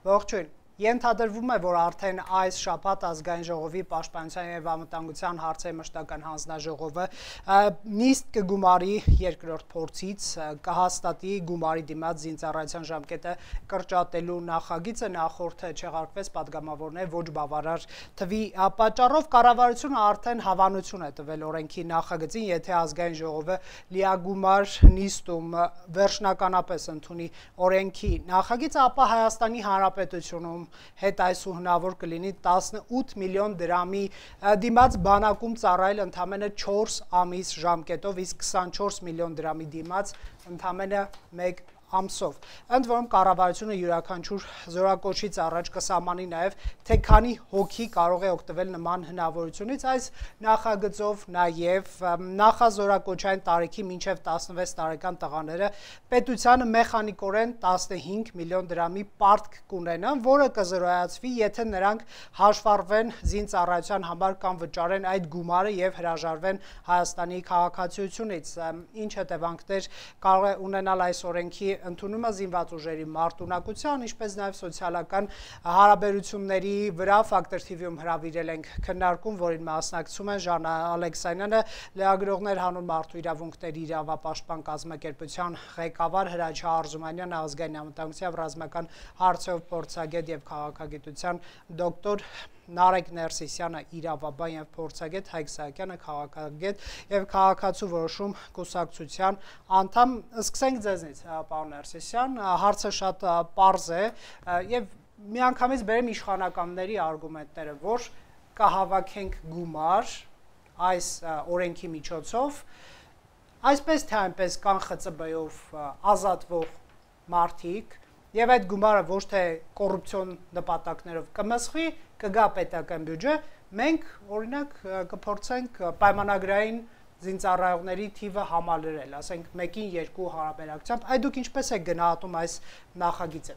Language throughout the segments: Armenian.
Ողջույն։ Ենթադրվում է, որ արդեն այս շաբաթ ազգային ժողովի պաշտպանության եւ անվտանգության հարցերի մշտական հանձնաժողովը նիստ կգումարի երկրորդ փորձից կհաստատի գումարի դիմաց զինծառայության ժամկետը կրճատելու նախագիծը նախորդը չեղարկվեց պատգամավորներ ոչ բավարար թվի պատճառով կառավարությունը արդեն հավանություն է տվել օրենքի նախագծին, եթե ազգային ժողովը լիագումար նիստում վերջնականապես ընդունի օրենքի նախագիծը, ապա Հայաստանի Հանրապետությունում հետ այսուհնավոր կլինի 18 միլիոն դրամի դիմաց բանակում ծառայել ընդամենը 4 ամիս ժամկետով, իսկ 24 միլիոն դրամի դիմաց ընդամենը 1 ամսով։ Ընդ որում կառավարությունը յուրաքանչյուր զորակոչից առաջ կսահմանի նաև թե քանի հոգի կարող է օգտվել նման հնարավորությունից, այս նախագծով նաև նախազորակոչային տարիքի մինչև 16 տարեկան տղաները պետությանը մեխանիկորեն 15 միլիոն դրամի պարտք կունենան, որը կզրոյացվի, եթե նրանք հաշվառվեն զինծառայության համար կամ վճարեն այդ գումարը եւ հրաժարվեն Հայաստանի քաղաքացիությունից։ Ինչ հետևանքներ կարող է ունենալ այս օրենքի ընդունումը զինված ուժերի մարտունակության, ինչպես նաև սոցիալական հարաբերությունների վրա Factor TV-ում հրավիրել ենք քննարկում, որին մասնակցում են Ժանա Ալեքսանյանը, լրագրողներ հանուն մարդու իրավունքների իրավապաշտպան կազմակերպության ղեկավար, Հրաչյա Արզումանյանը, ազգային անվտանգության եւ ռազմական հարցերով փորձագետ եւ քաղաքագիտության դոկտոր, Նարեկ Ներսիսյանը իրավաբան եւ փորձագետ, Հայկ Սահակյանը քաղաքագետ եւ քաղաքացու որոշում կուսակցության անդամ։ Սկսենք ձեզնից, պարոն Ներսիսյան, հարցը շատ պարզ է եւ միանգամից բերեմ իշխանականների արգումենտները, որ կհավաքենք գումար այս օրենքի միջոցով, այսպես թե այնպես կան ԽԾԲ-ով ազատվող մարդիկ եւ այդ գումարը ոչ թե կոռուպցիոն նպատակներով կմսխի, կգա պետական բյուջե, մենք օրինակ կփորձենք պայմանագրային զինծառայողների թիվը համալրել, ասենք 1-ին 2 հարաբերակցությամբ, այդ դուք ինչպես եք գնահատում այս նախագիծը։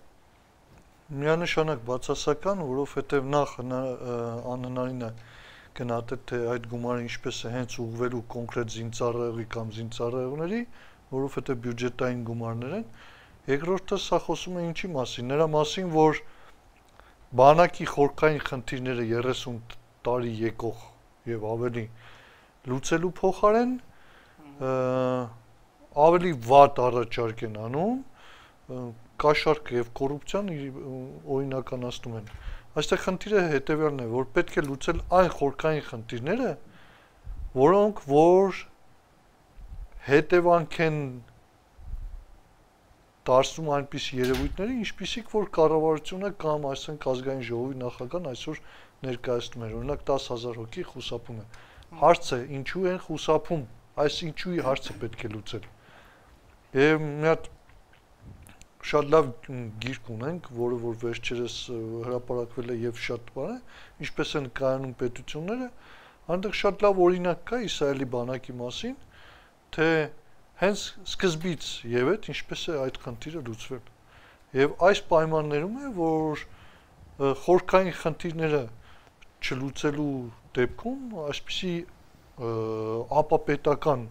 Միանշանակ բացասական, որովհետեւ նախ անհնարին է գնահատել, թե այդ գումարը ինչպես է հենց ուղղվելու կոնկրետ զինծառայողի կամ զինծառայողների, որովհետեւ բյուջետային գումարներ են։ Երկրորդը սա խոսում է ինչի մասին, նրա մասին, որ բանակի խորքային խնդիրները 30 տարի եկող եւ ավելի լուծելու փոխարեն ավելի վատ առաջարկ են անում, կաշառք եւ կոռուպցիան օրինականացնում են։ Այստեղ խնդիրը հետեւյալն է, որ պետք է լուծել այն խորքային խնդիրները, որոնք որ հետևանք են դարձնում այնպես երևույթների, ինչպիսիք որ կառավարությունը կամ այսինքն ազգային ժողովի նախագահան այսօր ներկայացնում էր, օրինակ 10000 հոգի խուսափում է։ Հարցը ինչու են խուսափում, այս ինչուի հարցը պետք է լուծել։ Եվ մի հատ շատ լավ գիրք ունենք, որը որ վերջերս հրապարակվել է եւ շատ բան է, ինչպես են կայանում պետությունները, այնտեղ շատ լավ օրինակ կա Իսրայելի բանակի մասին, թե հենց սկզբից եւ այդ ինչպես է այդ խնդիրը լուծվել։ Եվ այս պայմաններում է, որ խորքային խնդիրները չլուծելու դեպքում այսպիսի ապապետական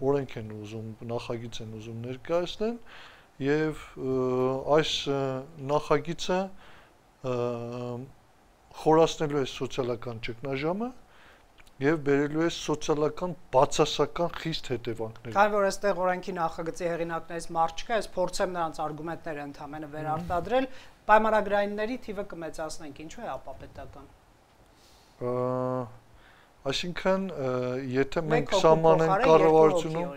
օրենք են ուզում, նախագիծ են ուզում ներկայացնել եւ այս նախագիծը խորացնելու է սոցիալական ճգնաժամը եւ բերելու է սոցիալական բացասական խիստ հետևանքներ։ Քանի որ այստեղ օրենքի նախագծի հեղինակներից մարդ չկա, ես փորձեմ նրանց արգումենտները ընդհանրապես վերարտադրել, պայմանագրայինների թիվը կմեծացնենք, ինչու է ապապետական։ Այսինքն, եթե մենք սահմանենք կառավարությունում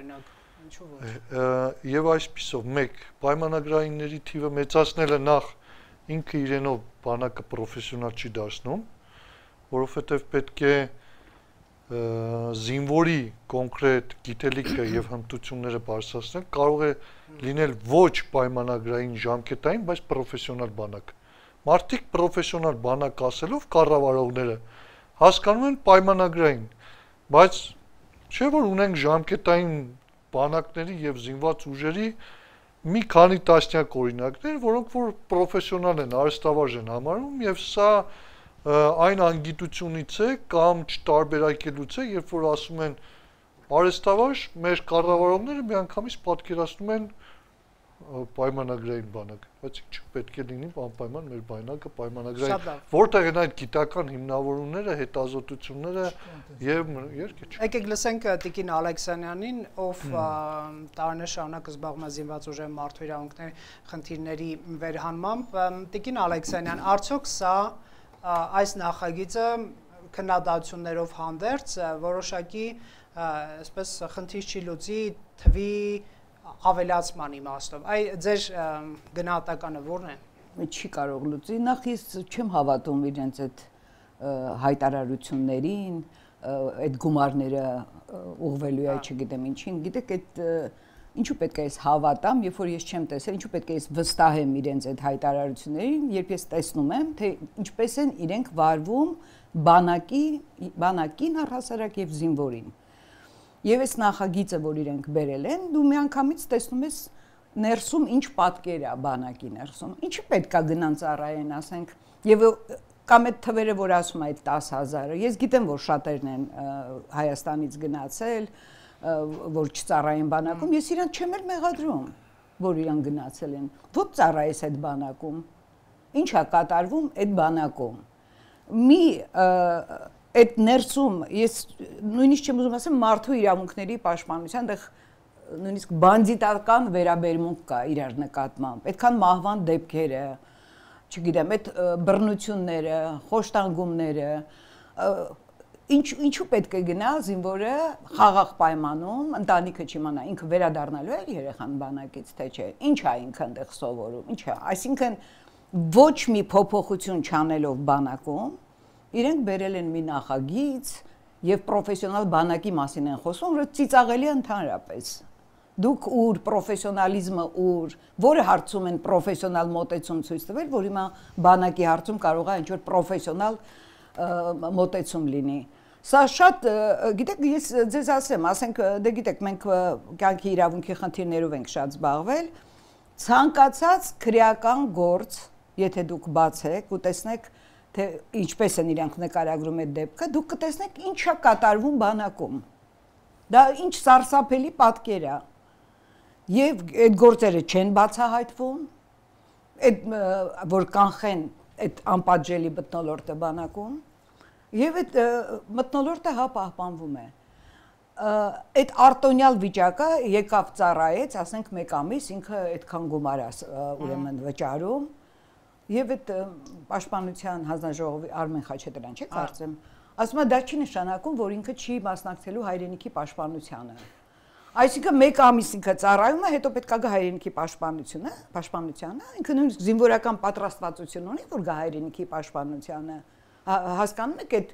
եւ այսպիսով 1 պայմանագրայինների թիվը մեծացնելը նախ ինքը իրենով բանակը պրոֆեսիոնալ չի դարձնում, որովհետեւ պետք է զինվորի կոնկրետ գիտելիքը եւ հմտությունները բարձրացնել, կարող է լինել ոչ պայմանագրային ժամկետային, բայց պրոֆեսիոնալ բանակ։ Մարդիկ պրոֆեսիոնալ բանակ ասելով կառավարողները հասկանում են պայմանագրային, բայց չէ որ ունենք ժամկետային բանակների եւ զինված ուժերի մի քանի տասնյակ օրինակներ, որոնք որ պրոֆեսիոնալ են, արհեստավարժ են համարում եւ սա այն անգիտությունից է կամ չտարբերակելուց է, երբ որ ասում են արհեստավարժ, մեր կառավարողները միանգամից պատկերացնում են պայմանագրային բանակ, բայց չպետք է լինի անպայման մեր բանակը պայմանագրային, որտեղ են այդ գիտական հիմնավորումները, հետազոտությունները եւ երկիչ։ Եկեք լսենք Տիկին Ալեքսանյանին, ով տարիներ շարունակ զբաղվում է զինված ուժերի մարդու իրավունքների խնդիրների վերահանմամբ։ Տիկին Ալեքսանյան, արդյոք սա այս նախագիծը քննադատություններով հանդերձ որոշակի այսպես խնդիր չի լուծի թվի ավելացման իմաստով։ Այ ձեր գնահատականը ո՞րն է։ Չի կարող լուծի, նախ ես չեմ հավատում իրենց այդ հայտարարություններին, այդ գումարները ուղղվելու է, չգիտեմ ինչին, գիտեք, այդ ինչու պետք է ես հավատամ, երբ որ ես չեմ տեսել, ինչու պետք է ես վստահեմ իրենց այդ հայտարարություններին, երբ ես տեսնում եմ, թե ինչպես են իրենք վարվում բանակին առհասարակ եւ զինվորին։ Եվ այս նախագիծը, որ իրենք բերել են, դու միանգամից տեսնում ես ներսում ինչ պատկեր է բանակի ներսում։ Ինչի պետք է գնան ծառայեն, ասենք, եւ կամ այդ թվերը, որ ասում է այդ 10,000-ը, ես գիտեմ, որ շատերն են Հայաստանից գնացել, որ չծառայեն բանակում, ես իրանք չեմ էլ մեղադրում, որ իրանք գնացել են։ Ո՞ց ծառայես այդ բանակում։ Ինչ է կատարվում այդ բանակում։ Մի այդ ներսում ես նույնիսկ չեմ ուզում ասեմ մարդու իրավունքների պաշտպանության, այդտեղ նույնիսկ բանդիտական վերաբերմունք կա իրար նկատմամբ։ Այդքան մահվան դեպքերը, չգիտեմ, այդ բռնությունները, խոշտանգումները, ինչու պետք է գնա զինվորը խաղաղ պայմանում, ընտանիքը չիմանա, ինքը վերադառնալու է երեխան բանակից, թե չէ, ինչ է ինքը այնտեղ սովորում, ինչ է, այսինքն ոչ մի փոփոխություն չանելով բանակում, իրենք բերել են մի նախագիծ եւ պրոֆեսիոնալ բանակի մասին են խոսում, որ ծիծաղելի է ընդհանրապես։ Դուք ուր պրոֆեսիոնալիզմը ուր, որը հարցում են պրոֆեսիոնալ մոտեցում ցույց տվել, որ հիմա բանակի հարցում կարող է ինչ-որ պրոֆեսիոնալ մոտեցում լինի։ Սա շատ, գիտեք, ես ձեզ ասեմ, ասենք, դե գիտեք, մենք կյանքի իրավունքի խնդիրներով ենք շատ զբաղվել, ցանկացած քրեական գործ, եթե դուք բացեք ու տեսնեք, թե ինչպես են իրանք նկարագրում այդ դեպքը, դուք կտեսնեք ինչ է կատարվում բանակում։ Դա ինչ սարսափելի պատկեր է։ Եվ այդ գործերը չեն բացահայտվում, այդ որ կանխեն այդ անպատժելի մթնոլորտը բանակում, եւ այդ մթնոլորտը հա պահպանվում է։ Այդ արտոնյալ վիճակը եկավ ծառայեց, ասենք 1 ամիս, ինքը այդքան գումար է ուրեմն վճարում, եւ այդ պաշտպանության հանձնաժողովի Արմեն Խաչատրյան, չէ՞ կարծեմ, ասում է դա չի նշանակում, որ ինքը չի մասնակցելու հայրենիքի պաշտպանությանը։ Այսինքն 1 ամիս ինքը ծառայում է, հետո պետք է գա հայրենիքի պաշտպանությանը, ինքը նույնիսկ զինվորական պատրաստվածություն ունի, որ գա հայրենիքի պաշտպանությանը։ Հասկանում եք,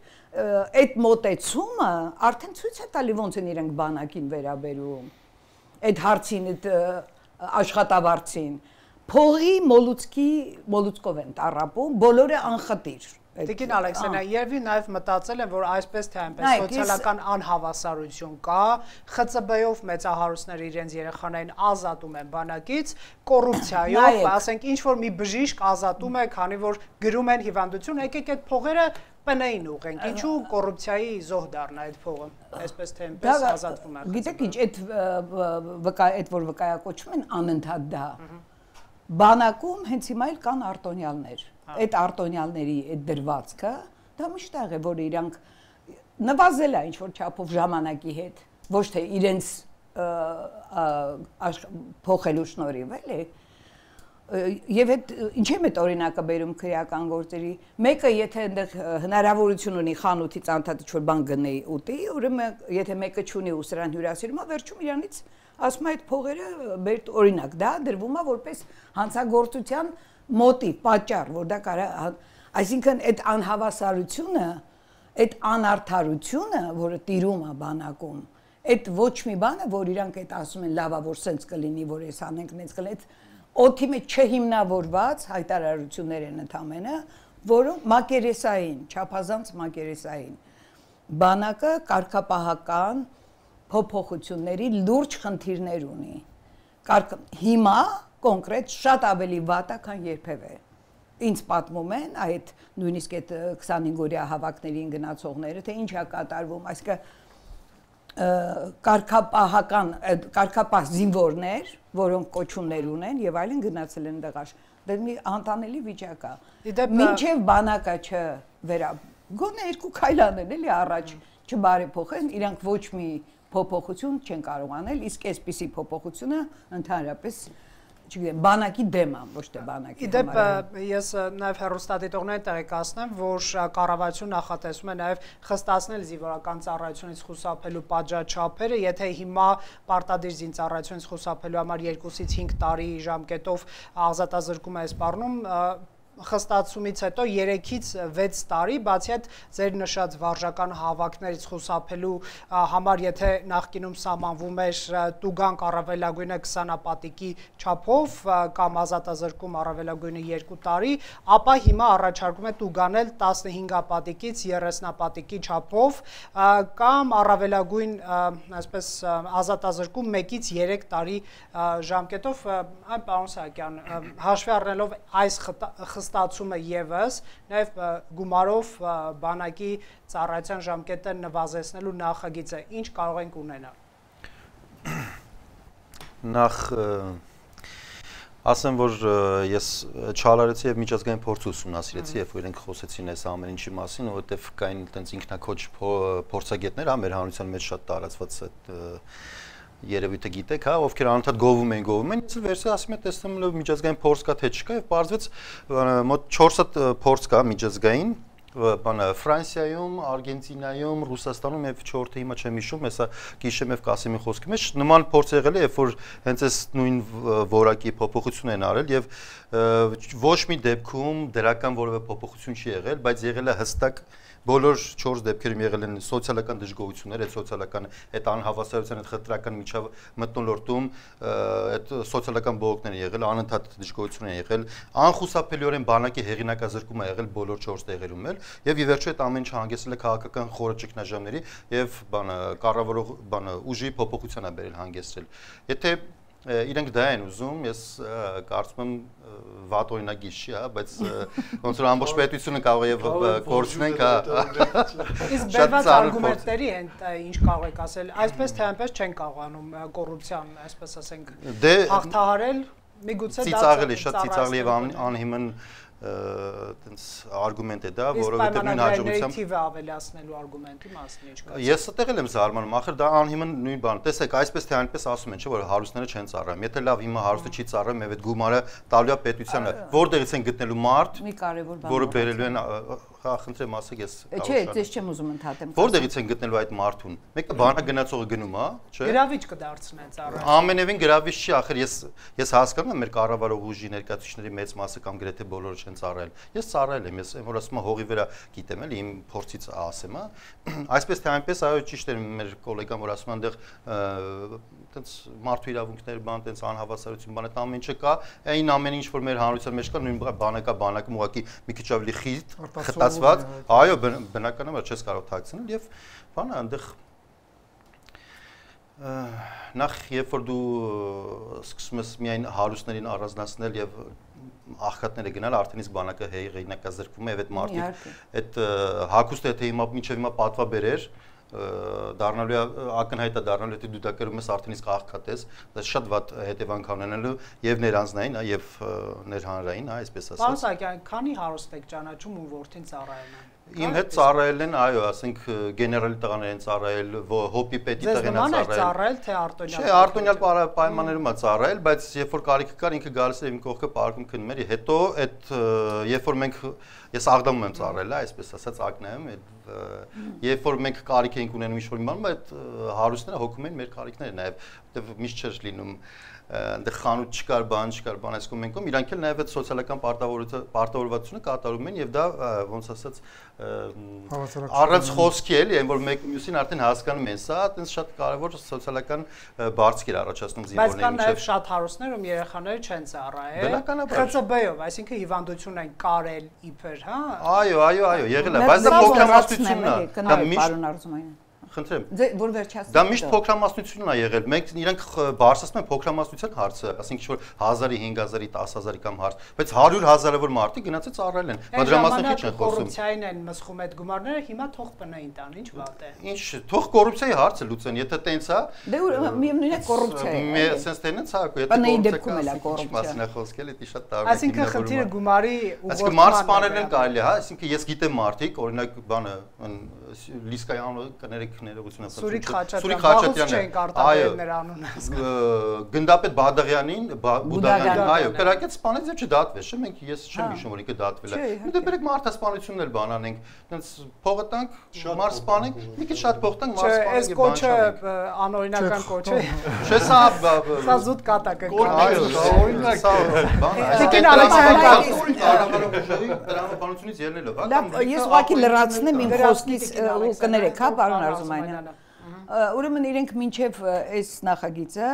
այդ մոտեցումը արդեն ցույց է տալի ոնց են իրենք բանակին վերաբերում։ Այդ հարցին, այդ աշխատավարձին, փողի մոլուցկով են տառապում, բոլորը անխտիր։ Տիկին Ալեքսանյան, երևի նաև մտածել են, որ այսպես թե այնպես սոցիալական անհավասարություն կա, ԽՑԲ-ով մեծահարուստները իրենց երեխաներին ազատում են բանակից, կոռուպցիայով, ասենք ինչ որ մի բժիշկ ազատում է, քանի որ գրում են հիվանդություն, եկեք այդ փողերը ՊՆ-ին ուղենք, ինչու կոռուպցիայի զոհ դառնա այդ փողը, այսպես թե այնպես ազատվում է։ Գիտեք ինչ, այդ որ վկայակոչում են անընդհատ դա։ Բանակում հենց հիմա էլ կան արտոնյալներ։ Այդ արտոնյալների այդ դրվածքը դա միշտ է, որ իրանք նվազել է ինչ-որ չափով ժամանակի հետ, ոչ թե իրենց փոխելու շնորհիվ, էլի։ Եվ այդ ինչ եմ այդ օրինակը բերում քրեական գործերի, մեկը եթե այնտեղ հնարավորություն ունի խանութից անդադի ինչ-որ բան գնի ուտի, ուրեմն եթե մեկը չունի ու սրան հյուրասիրում է, վերջում իրանից ասում է այդ փողերը բեր օրինակ, դա դրվում է որպես հանցագործության մոտիվ, պատճառ, որ դա կարա, այսինքն այդ անհավասարությունը, այդ անարդարությունը, որը տիրում է բանակում, այդ ոչ մի բան է, որ իրանք այդ ասում են լավա, որ սենց կլինի, որ ես անենք, նենց կլինի, օդի մեջ չհիմնավորված հայտարարություններ են ընդամենը, որոնք մակերեսային, չափազանց մակերեսային։ Բանակը կարգապահական փոփոխությունների լուրջ խնդիրներ ունի։ Հիմա կոնկրետ շատ ավելի վատ է, քան երբևէ։ Ինձ պատմում են այդ նույնիսկ այդ 25-օրյա հավաքներին գնացողները, թե ինչ է կատարվում, այսինքն կարգապահ զինվորներ, որոնք կոչումներ ունեն եւ այլն գնացել են դեղաշ։ Դա մի անտանելի վիճակ է։ Իդեպ Մինչեւ բանակը չվերա գոնե երկու քայլ անել էլի առաջ չբարեփոխեն, իրանք ոչ մի փոփոխություն չեն կարող անել, իսկ այսպիսի փոփոխությունը ընդհանրապես չգիտեմ, բանակի դեմ է, ոչ թե բանակի Իդեպ ես նաև հեռուստադիտողներին տեղեկացնեմ, որ կառավարությունը նախատեսում է նաև խստացնել զինվորական ծառայությունից խուսափելու պատժաչափերը, եթե հիմա պարտադիր զինծառայությունից խուսափելու համար 2-ից 5 տարի ժամկետով ազատազրկում է սպառնում, խստացումից հետո 3-ից 6 տարի, բացի այդ ձեր նշած վարժական հավաքներից խուսափելու համար, եթե նախկինում սահմանվում էր տուգանք առավելագույնը 20 պատիկի չափով կամ ազատազրկում առավելագույնը 2 տարի, ապա հիմա առաջարկում է տուգանել 15 պատիկից 30 պատիկի չափով կամ առավելագույն այսպես ազատազրկում 1-ից 3 տարի ժամկետով, այ պարոն Սահակյան, հաշվի առնելով այս ստացումը եւս նաև գումարով բանակի ծառայության ժամկետը նվազեցնելու նախագիծը ինչ կարող ենք ունենալ Նախ ասեմ որ ես չարարեցի եւ միջազգային փորձ ուսումնասիրեցի երբ որ իրենք խոսեցին այս ամեն ինչի մասին որովհետեւ կային այտենց ինքնակոչ փորձագետներ մեր հանրության մեջ շատ տարածված այդ երևույթը գիտեք, հա, ովքեր անընդհատ գովում են, ես վերցրի ասում եմ տեսնում եմ միջազգային փորձ կա թե չկա եւ բարձվեց մոտ 4 հատ փորձ կա միջազգային, բանը Ֆրանսիայում, Արգենտինայում, Ռուսաստանում եւ 4-ը հիմա չեմ հիշում, հեսա գիշեմ եւ Կասիմի խոսքի մեջ նման փորձ եղել է, երբ որ հենց այս նույն որակի փոփոխություն են արել եւ ոչ մի դեպքում դրական որևէ փոփոխություն չի եղել, բայց եղել է հստակ Բոլոր 4 դեպքերում եղել են սոցիալական դժգոհություններ, այդ սոցիալական այդ անհավասարության այդ խտրական միջավ մտնոլորտում, այդ սոցիալական բողոքներ են եղել, անընդհատ դժգոհություն են եղել, անխուսափելիորեն բանակի հեղինակազրկում է եղել բոլոր 4 տեղերում էլ, եւ ի վերջո այդ ամեն ինչը հանգեցել է քաղաքական խորը ճգնաժամերի եւ կառավարող ուժի փոփոխության է բերել հանգեցրել։ Եթե իրենք դա են ուզում, ես կարծում եմ վատ օրինագիր չի, հա, բայց ոնց որ ամբողջ պետությունը կարող է եւ կորցնենք, հա։ Իսկ բերված արգումենտների են ինչ կարող եք ասել, այսպես թե այնպես չեն կարողանում կոռուպցիան, այսպես ասենք, հաղթահարել, միգուցե դա ծիծաղելի, շատ ծիծաղելի եւ անհիմն այտենց արգումենտ է դա, որովհետեւ նույն հաջողությամբ թիվը ավելացնելու արգումենտի մասին ինչ կա։ Ես ստեղել եմ զարմանում, ախր դա անհիմն նույն բան։ Տեսեք, այսպես թե այնպես ասում են, չէ՞ որ հարուստները չեն ծառայում։ Եթե լավ հիմա հարուստը չի ծառայում, եւ այդ գումարը տալու է պետությանը, որտեղից են գտնելու մարդ, մի կարևոր բան, որը բերելու են, խնդրեմ ասեք, ես Չէ, ես չեմ ուզում ընդհատեմ։ Որտեղից են գտնելու այդ մարդուն։ Մեկը բանա գնացողը գնում է, չէ՞։ Գրավիչ կդարձնեն ծառայել։ Ամենևին գրավիչ չի, ախր ես հասկանում եմ մեր կառավարող ուժի ներկայացուցիչների մեծ մասը կամ գրեթե բոլորը չեն ծառայել։ Ես ծառայել եմ, ես որ ասում եմ հողի վրա գիտեմ էլի իմ փորձից ասեմ, հա։ Այսպես թե այնպես, այո, ճիշտ է մեր գոլեգան որ ասում այնտեղ այտենց մարդու իրավունքներ, բան, այտենց անհավասարություն, բան, այդ ամեն ինչը կա, այն ամեն ինչ որ մեր հանրության մեջ կա, նույն բանակը ուղղակի մի քիչ ավելի խիտ, խտացված, այո, բնականաբար չես կարող թաքցնել եւ բանը այնտեղ նախ երբ որ դու սկսում ես միայն հարուստներին առանձնացնել եւ աղքատները գնալ արդեն իսկ բանակը հեղինակազրկվում է եւ այդ մարդիկ այդ հակոստը եթե հիմա պատվաբերեր դառնալու է ակնհայտ է դառնալու եթե դու դա կրում ես արդեն իսկ աղքատ ես դա շատ վատ հետևանք ունենալու եւ ներանձնային եւ ներհանրային այսպես ասած Պարոն Սահակյան, քանի հարուստ եք ճանաչում ու որդին ծառայել են Իմ հետ ծառայել են, այո, ասենք գեներալի տղաներ են ծառայել, հոպի պետի տղեն են ծառայել, թե արտոնյալ։ Չէ, արտոնյալ պայմաններում է ծառայել, բայց երբ որ կարիքը կար, ինքը գալիս էր իմ կողքը պարկում քնում էր, հետո այդ երբ որ մենք ես Աղդամում եմ ծառայել, այսպես ասած ակնայում, երբ որ մենք կարիք էինք ունենում ինչ-որ մի բանում, այդ հարուստները հոգում էին մեր կարիքները նաև, որտեղ միշտ չէր լինում այնտեղ խանութ չկար, բան, այս կոմենքում, իրանք էլ նաև այդ սոցիալական պարտավորվածությունը կատարում են եւ դա ոնց ասած առանց խոսքի էլի, այն որ մեկ մյուսին արդեն հասկանում են, սա այտենց շատ կարևոր սոցիալական բարձք էր առաջացնում զինվորների միջև։ Բայց կան նաև շատ հարուստներ, ում երեխաները չեն ծառայել։ ԽՑԲ-ով, այսինքն հիվանդություն են կարել իբր, հա։ Այո, եղել է, բայց դա փոքրամասնությունն է։ Պարոն Արզումանյան Խնդրեմ։ Որ վերջացնի։ Դա միշտ փոքրամասնությունն է եղել։ Մենք իրանք բարձրացնում են փոքրամասնության հարցը, ասենք ինչ որ 1000-ի, 5000-ի, 10000-ի կամ հարց, բայց 100 հազարավոր մարդիկ գնացել ծառայել են։ Բادرամասնություն չեն խոսում։ Կոռուպցիային են մսխում այդ գումարները, հիմա թող պնային տան, ինչ վատ է։ Ինչ, թող կոռուպցիայի հարցը լուծեն, եթե տենց է։ Դե միևնույն է կոռուպցիա է։ Սենց տենց է, եթե Պնայի դեպքում էլ է կոռուպցիա։ Մասն է խոսքել, դա շատ տարբեր։ Այսինքն խնդիրը գումարի Այսինքն մարդ սպանել են կարելի, հա, այսինքն ես գիտեմ մարդիկ, օրինակ բանը Լիսկայի անունը կներեք ներողությունը Սուրիկ Խաչատրյան, չենք արտադրել նրա անունը։ Գնդապետ Բադաղյանին, այո, կրակեց սպանեց եւ չդատվեց, չէ՞, մենք ես չեմ հիշում որ ինքը դատվել է։ Դե բերեք մարդասպանությունն էլ բանանենք, այնց փողը տանք, մարդ սպանենք, մի քիչ շատ փող տանք, մարդ սպանենք եւ բան չանենք։ Այս կոչը անօրինական կոչ է։ Չէ, սա զուտ կատակ է։ Այո, օրինակ բան է։ Տիկին Ալեքսանդր տրամաբանությունից ելնելով, հա։ Լավ, ես ուղղակի լրացնեմ իմ խոսքից ու կներեք, հա, պարոն Արզումանյան։ Ուրեմն իրենք մինչև այս նախագիծը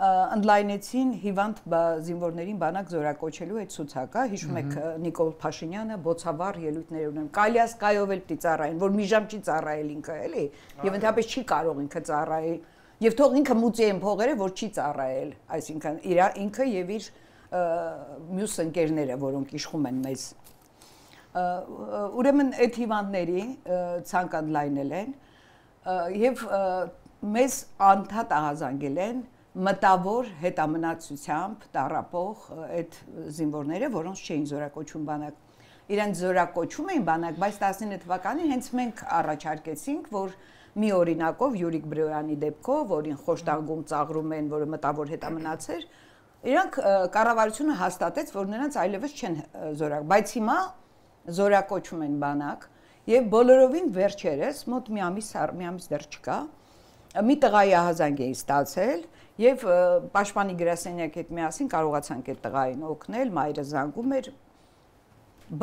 ընդլայնեցին հիվանդ զինվորներին բանակ զորակոչելու այդ ցուցակը, հիշում եք Նիկոլ Փաշինյանը բոցավառ ելույթներ ունեն։ Կալիասկայով էլ պիտի ծառայեն, որ մի ժամ չի ծառայել ինքը, էլի, եւ ընդհանրապես չի կարող ինքը ծառայել։ Եվ թող ինքը մուծի են փողերը, որ չի ծառայել, այսինքն ինքը եւ իր մյուս ընկերները, որոնք իշխում են մեզ։ Ուրեմն այդ հիվանդների ցանկ ընդլայնել են եւ մեզ անդադ ահազանգել են մտավոր հետամնացությամբ տառապող այդ զինվորները, որոնց չէին զորակոչում բանակ։ Իրանք զորակոչում էին բանակ, բայց 19 թվականին հենց մենք առաջարկեցինք, որ մի օրինակով Յուրիկ Բրոյանի դեպքով, որին խոշտանգում ծաղրում են, որը մտավոր հետամնաց էր, իրանք կառավարությունը հաստատեց, որ նրանց այլևս չեն զորակ, բայց հիմա զորակոչում են բանակ եւ բոլորովին վերջերս մոտ մի ամիս դեռ չկա մի տղայի ահազանգ էին ստացել եւ պաշտպանի գրասենյակի հետ միասին կարողացանք այդ տղային օգնել, մայրը զանգում էր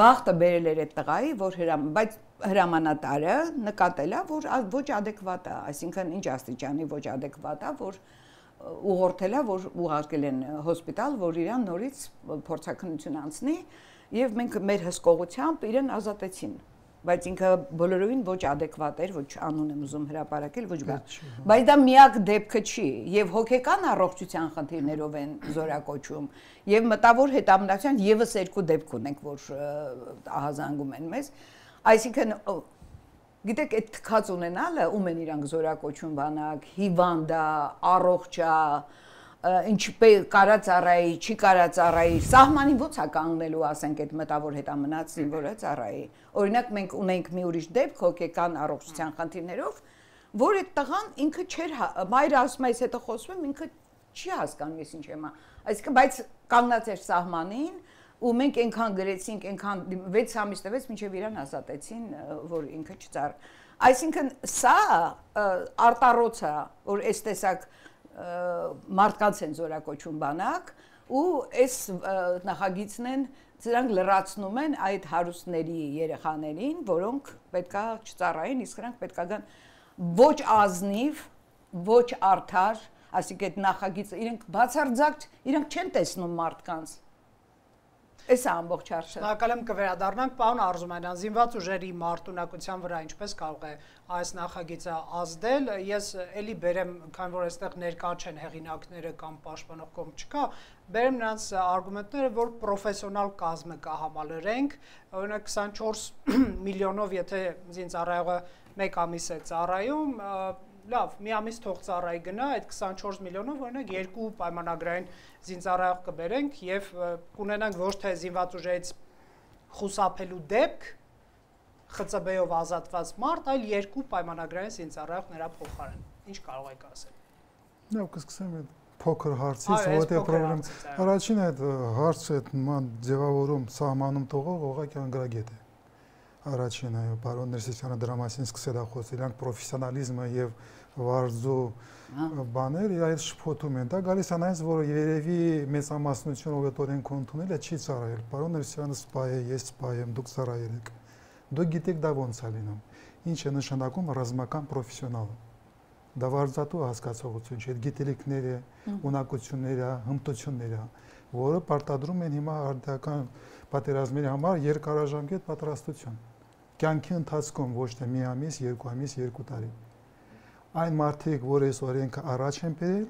բախտը բերել էր այդ տղայի, որ բայց հրամանատարը նկատել է, որ ոչ adekvat է, այսինքն ինչ աստիճանի ոչ adekvat է, որ ուղղորդել է, որ ուղարկել են հոսպիտալ, որ իրան նորից փորձաքննություն անցնի եւ մենք մեր հսկողությամբ իրեն ազատեցին, բայց ինքը բոլորովին ոչ adekvat էր, ոչ անուն եմ ուզում հրապարակել, ոչ բան։ Բայց դա միակ դեպքը չի եւ հոգեկան առողջության խնդիրներով են զորակոչում եւ մտավոր հետամնացության եւս երկու դեպք ունենք, որ ահազանգում են մեզ, այսինքն գիտեք այդ թքած ունենալը ում են իրանք զորակոչում բանակ, հիվանդա, առողջա, ինչպես կարա ծառայի, չի կարա ծառայի, սահմանին ո՞ց է կանգնելու, ասենք այդ մտավոր հետամնաց զինվորը ծառայի։ Օրինակ մենք ունենք մի ուրիշ դեպք հոգեկան առողջության խնդիրներով, որ այդ տղան ինքը չէր, մայրը ասում է, հետո խոսում եմ, ինքը չի հասկանում ես ինչ եմ, այսինքն բայց կանգնած էր սահմանին ու մենք այնքան գրեցինք, այնքան 6 ամիս տևեց, մինչև իրան ազատեցին, որ ինքը չծառ։ Այսինքն սա արտառոց է, որ այս տեսակ մարդկանց են զորակոչում բանակ ու այս նախագիծն են դրանք լրացնում են այդ հարուստների երեխաներին, որոնք պետքա չծառայեն, իսկ նրանք պետքա գան ոչ ազնիվ, ոչ արդար, այսինքն այդ նախագիծը իրենք բացարձակ իրենք չեն տեսնում մարդկանց։ Այս է ամբողջ հարցը։ Շնորհակալ եմ, կվերադառնանք, պարոն Արզումանյան, զինված ուժերի մարտունակության վրա ինչպես կարող է այս նախագիծը ազդել։ Ես էլի բերեմ, քանի որ այստեղ ներկա չեն հեղինակները կամ պաշտպանող կողմ չկա, բերեմ նրանց արգումենտները, որ պրոֆեսիոնալ կազմը կհամալրենք, օրինակ 24 միլիոնով, եթե զինծառայողը 1 ամիս է ծառայում, լավ, մի ամիս թող ծառայի գնա, այդ 24 միլիոնով օրինակ 2 պայմանագրային զինծառայող կբերենք եւ կունենանք ոչ թե զինված ուժերից խուսափելու դեպք, ԽՑԲ-ով ազատված մարդ, այլ 2 պայմանագրային զինծառայող նրա փոխարեն։ Ինչ կարող եք ասել։ Լավ, կսկսեմ այդ փոքր հարցից, որտեղ պրոբլեմ։ Առաջին այդ հարցը այդ նման ձևավորում սահմանում տողող ուղղակի անգրագետ է։ Առաջին այո, պարոն Ներսիսյանը դրա մասին սկսել է խոսել, իրանք պրոֆեսիոնալիզմը եւ վարձու բաներ իրար շփոթում են։ Դա գալիս է այնպես, որ երևի մեծամասնությունը ով այդ օրենքը ընդունել է, չի ծառայել։ Պարոն Ներսիսյանը սպա է, ես սպա եմ, դուք ծառայել եք։ Դուք գիտեք դա ոնց է լինում։ Ինչ է նշանակում ռազմական պրոֆեսիոնալ։ Դա վարձատու հասկացողություն չէ, գիտելիքները, ունակությունները, հմտությունները, որը պարտադրում են հիմա արդյական պատերազմների համար երկարաժամկետ պատրաստություն։ Կյանքի ընթացքում ոչ թե մի ամիս, 2 ամիս, 2 տարի։ Այն մարդիկ, որ այս օրենքը առաջ են բերել,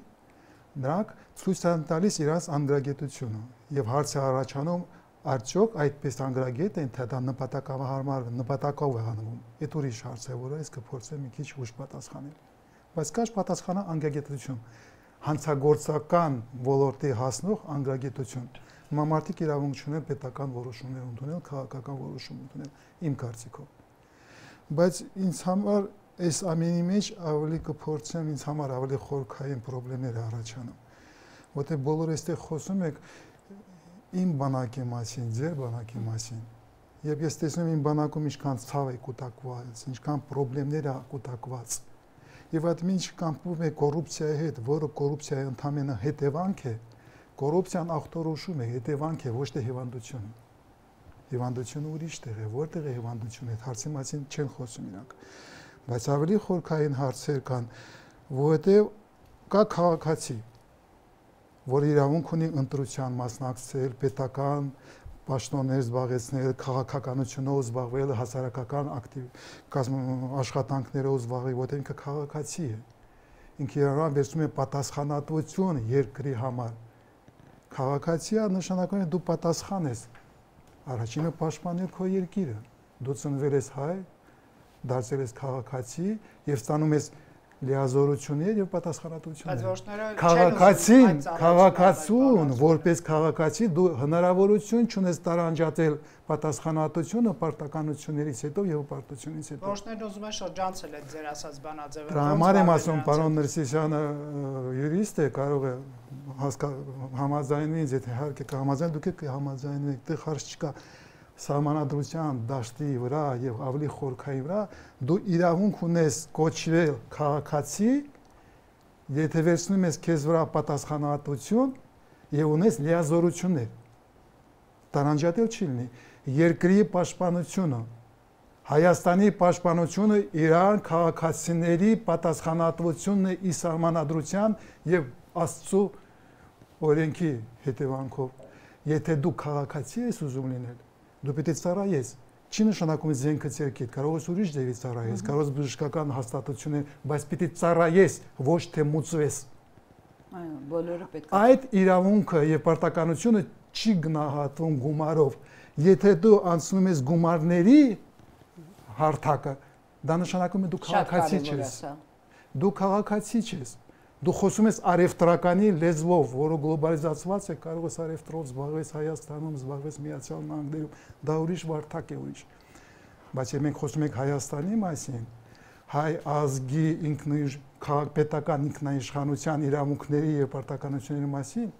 նրանք ցույց են տալիս իրենց անգրագետությունը եւ հարց է առաջանում արդյոք այդպես անգրագետ են, թե դա նպատակահարմար նպատակով է անում։ Այդ ուրիշ հարց է, որը ես կփորձեմ մի քիչ ուշ պատասխանել։ Բայց կա պատասխանը անգրագետություն, հանցագործական ոլորտի հասնող անգրագետություն։ Հիմա մարդիկ իրավունք ունեն պետական որոշումներ ընդունել, քաղաքական որոշում ընդունել, իմ կարծիքով։ Բայց ինձ համար այս ամենի մեջ ավելի կփորձեմ ինձ համար ավելի խորքային խնդիրներ առաջանում, որտեղ բոլորը այստեղ խոսում եք իմ բանակի մասին, ձեր բանակի մասին։ Եվ ես տեսնում եմ իմ բանակում ինչքան ցավ է կուտակված, ինչքան խնդիրներ է կուտակված։ Եվ այդ ինչ կապվում է կոռուպցիայի հետ, որը կոռուպցիայի ընդամենը հետևանք է, կոռուպցիան ախտորոշում է, հետևանք է, ոչ թե հիվանդություն։ Հիվանդությունը ուրիշ տեղ է, որտեղ է հիվանդությունը, այդ հարցի մասին չեն խոսում իրանք։ Բայց ավելի խորքային հարցեր կան, որովհետև կա քաղաքացի, որ իրավունք ունի ընտրության մասնակցել, պետական պաշտոններ զբաղեցնել, քաղաքականությունով զբաղվել, հասարակական աշխատանքներով զբաղվել, որտեղ ինքը քաղաքացի է։ Ինքը իրավական վերցնում է պատասխանատվություն երկրի համար։ Քաղաքացիը նշանակում է դու պատասխան ես։ Առաջինը պաշտպանել քո երկիրը։ Դու ծնվել ես հայ, դարձել ես քաղաքացի եւ ստանում ես լիազորություններ եւ պատասխանատվություններ։ Քաղաքացուն, որպես քաղաքացի դու հնարավորություն չունես տարանջատել պատասխանատվությունը պարտականություններից հետո եւ պարտությունից հետո։ Որոշներն ուզում են շրջանցել այդ ձեր ասած բանաձևը։ Դրա համար եմ ասում, պարոն Ներսիսյանը յուրիստ է, կարող է համաձայնվի ինձ, եթե իհարկե կհամաձայնվի, դուք եք համաձայնվեք, այդտեղ հարց չկա։ Սահմանադրության դաշտի վրա եւ ավելի խորքային վրա դու իրավունք ունես կոչվել քաղաքացի, եթե վերցնում ես քեզ վրա պատասխանատվություն եւ ունես լիազորություններ։ Տարանջատել չի լինի երկրի պաշտպանությունը, Հայաստանի պաշտպանությունը իրան քաղաքացիների պատասխանատվությունն է ի սահմանադրության եւ Աստծո օրենքի հետևանքով։ Եթե դու քաղաքացի ես ուզում լինել, դու պետք է ծառայես։ Չի նշանակում զենքը ցերքիդ, կարող ես ուրիշ ձևի ծառայես, կարող ես բժշկական հաստատություններ, բայց պետք է ծառայես, ոչ թե մուծվես։ Այո, բոլորը պետք է։ Այդ իրավունքը եւ պարտականությունը չի գնահատվում գումարով։ Եթե դու անցնում ես գումարների հարթակը, դա նշանակում է դու քաղաքացի չես։ Դու քաղաքացի չես։ Դու խոսում ես արևտրականի լեզվով, որը գլոբալիզացված է, կարող ես արևտրով զբաղվես Հայաստանում, զբաղվես Միացյալ Նահանգներում, դա ուրիշ վարդակ է ուրիշ։ Բայց եթե մենք խոսում ենք Հայաստանի մասին, հայ ազգի պետական ինքնաիշխանության իրավունքների եւ պարտականությունների մասին,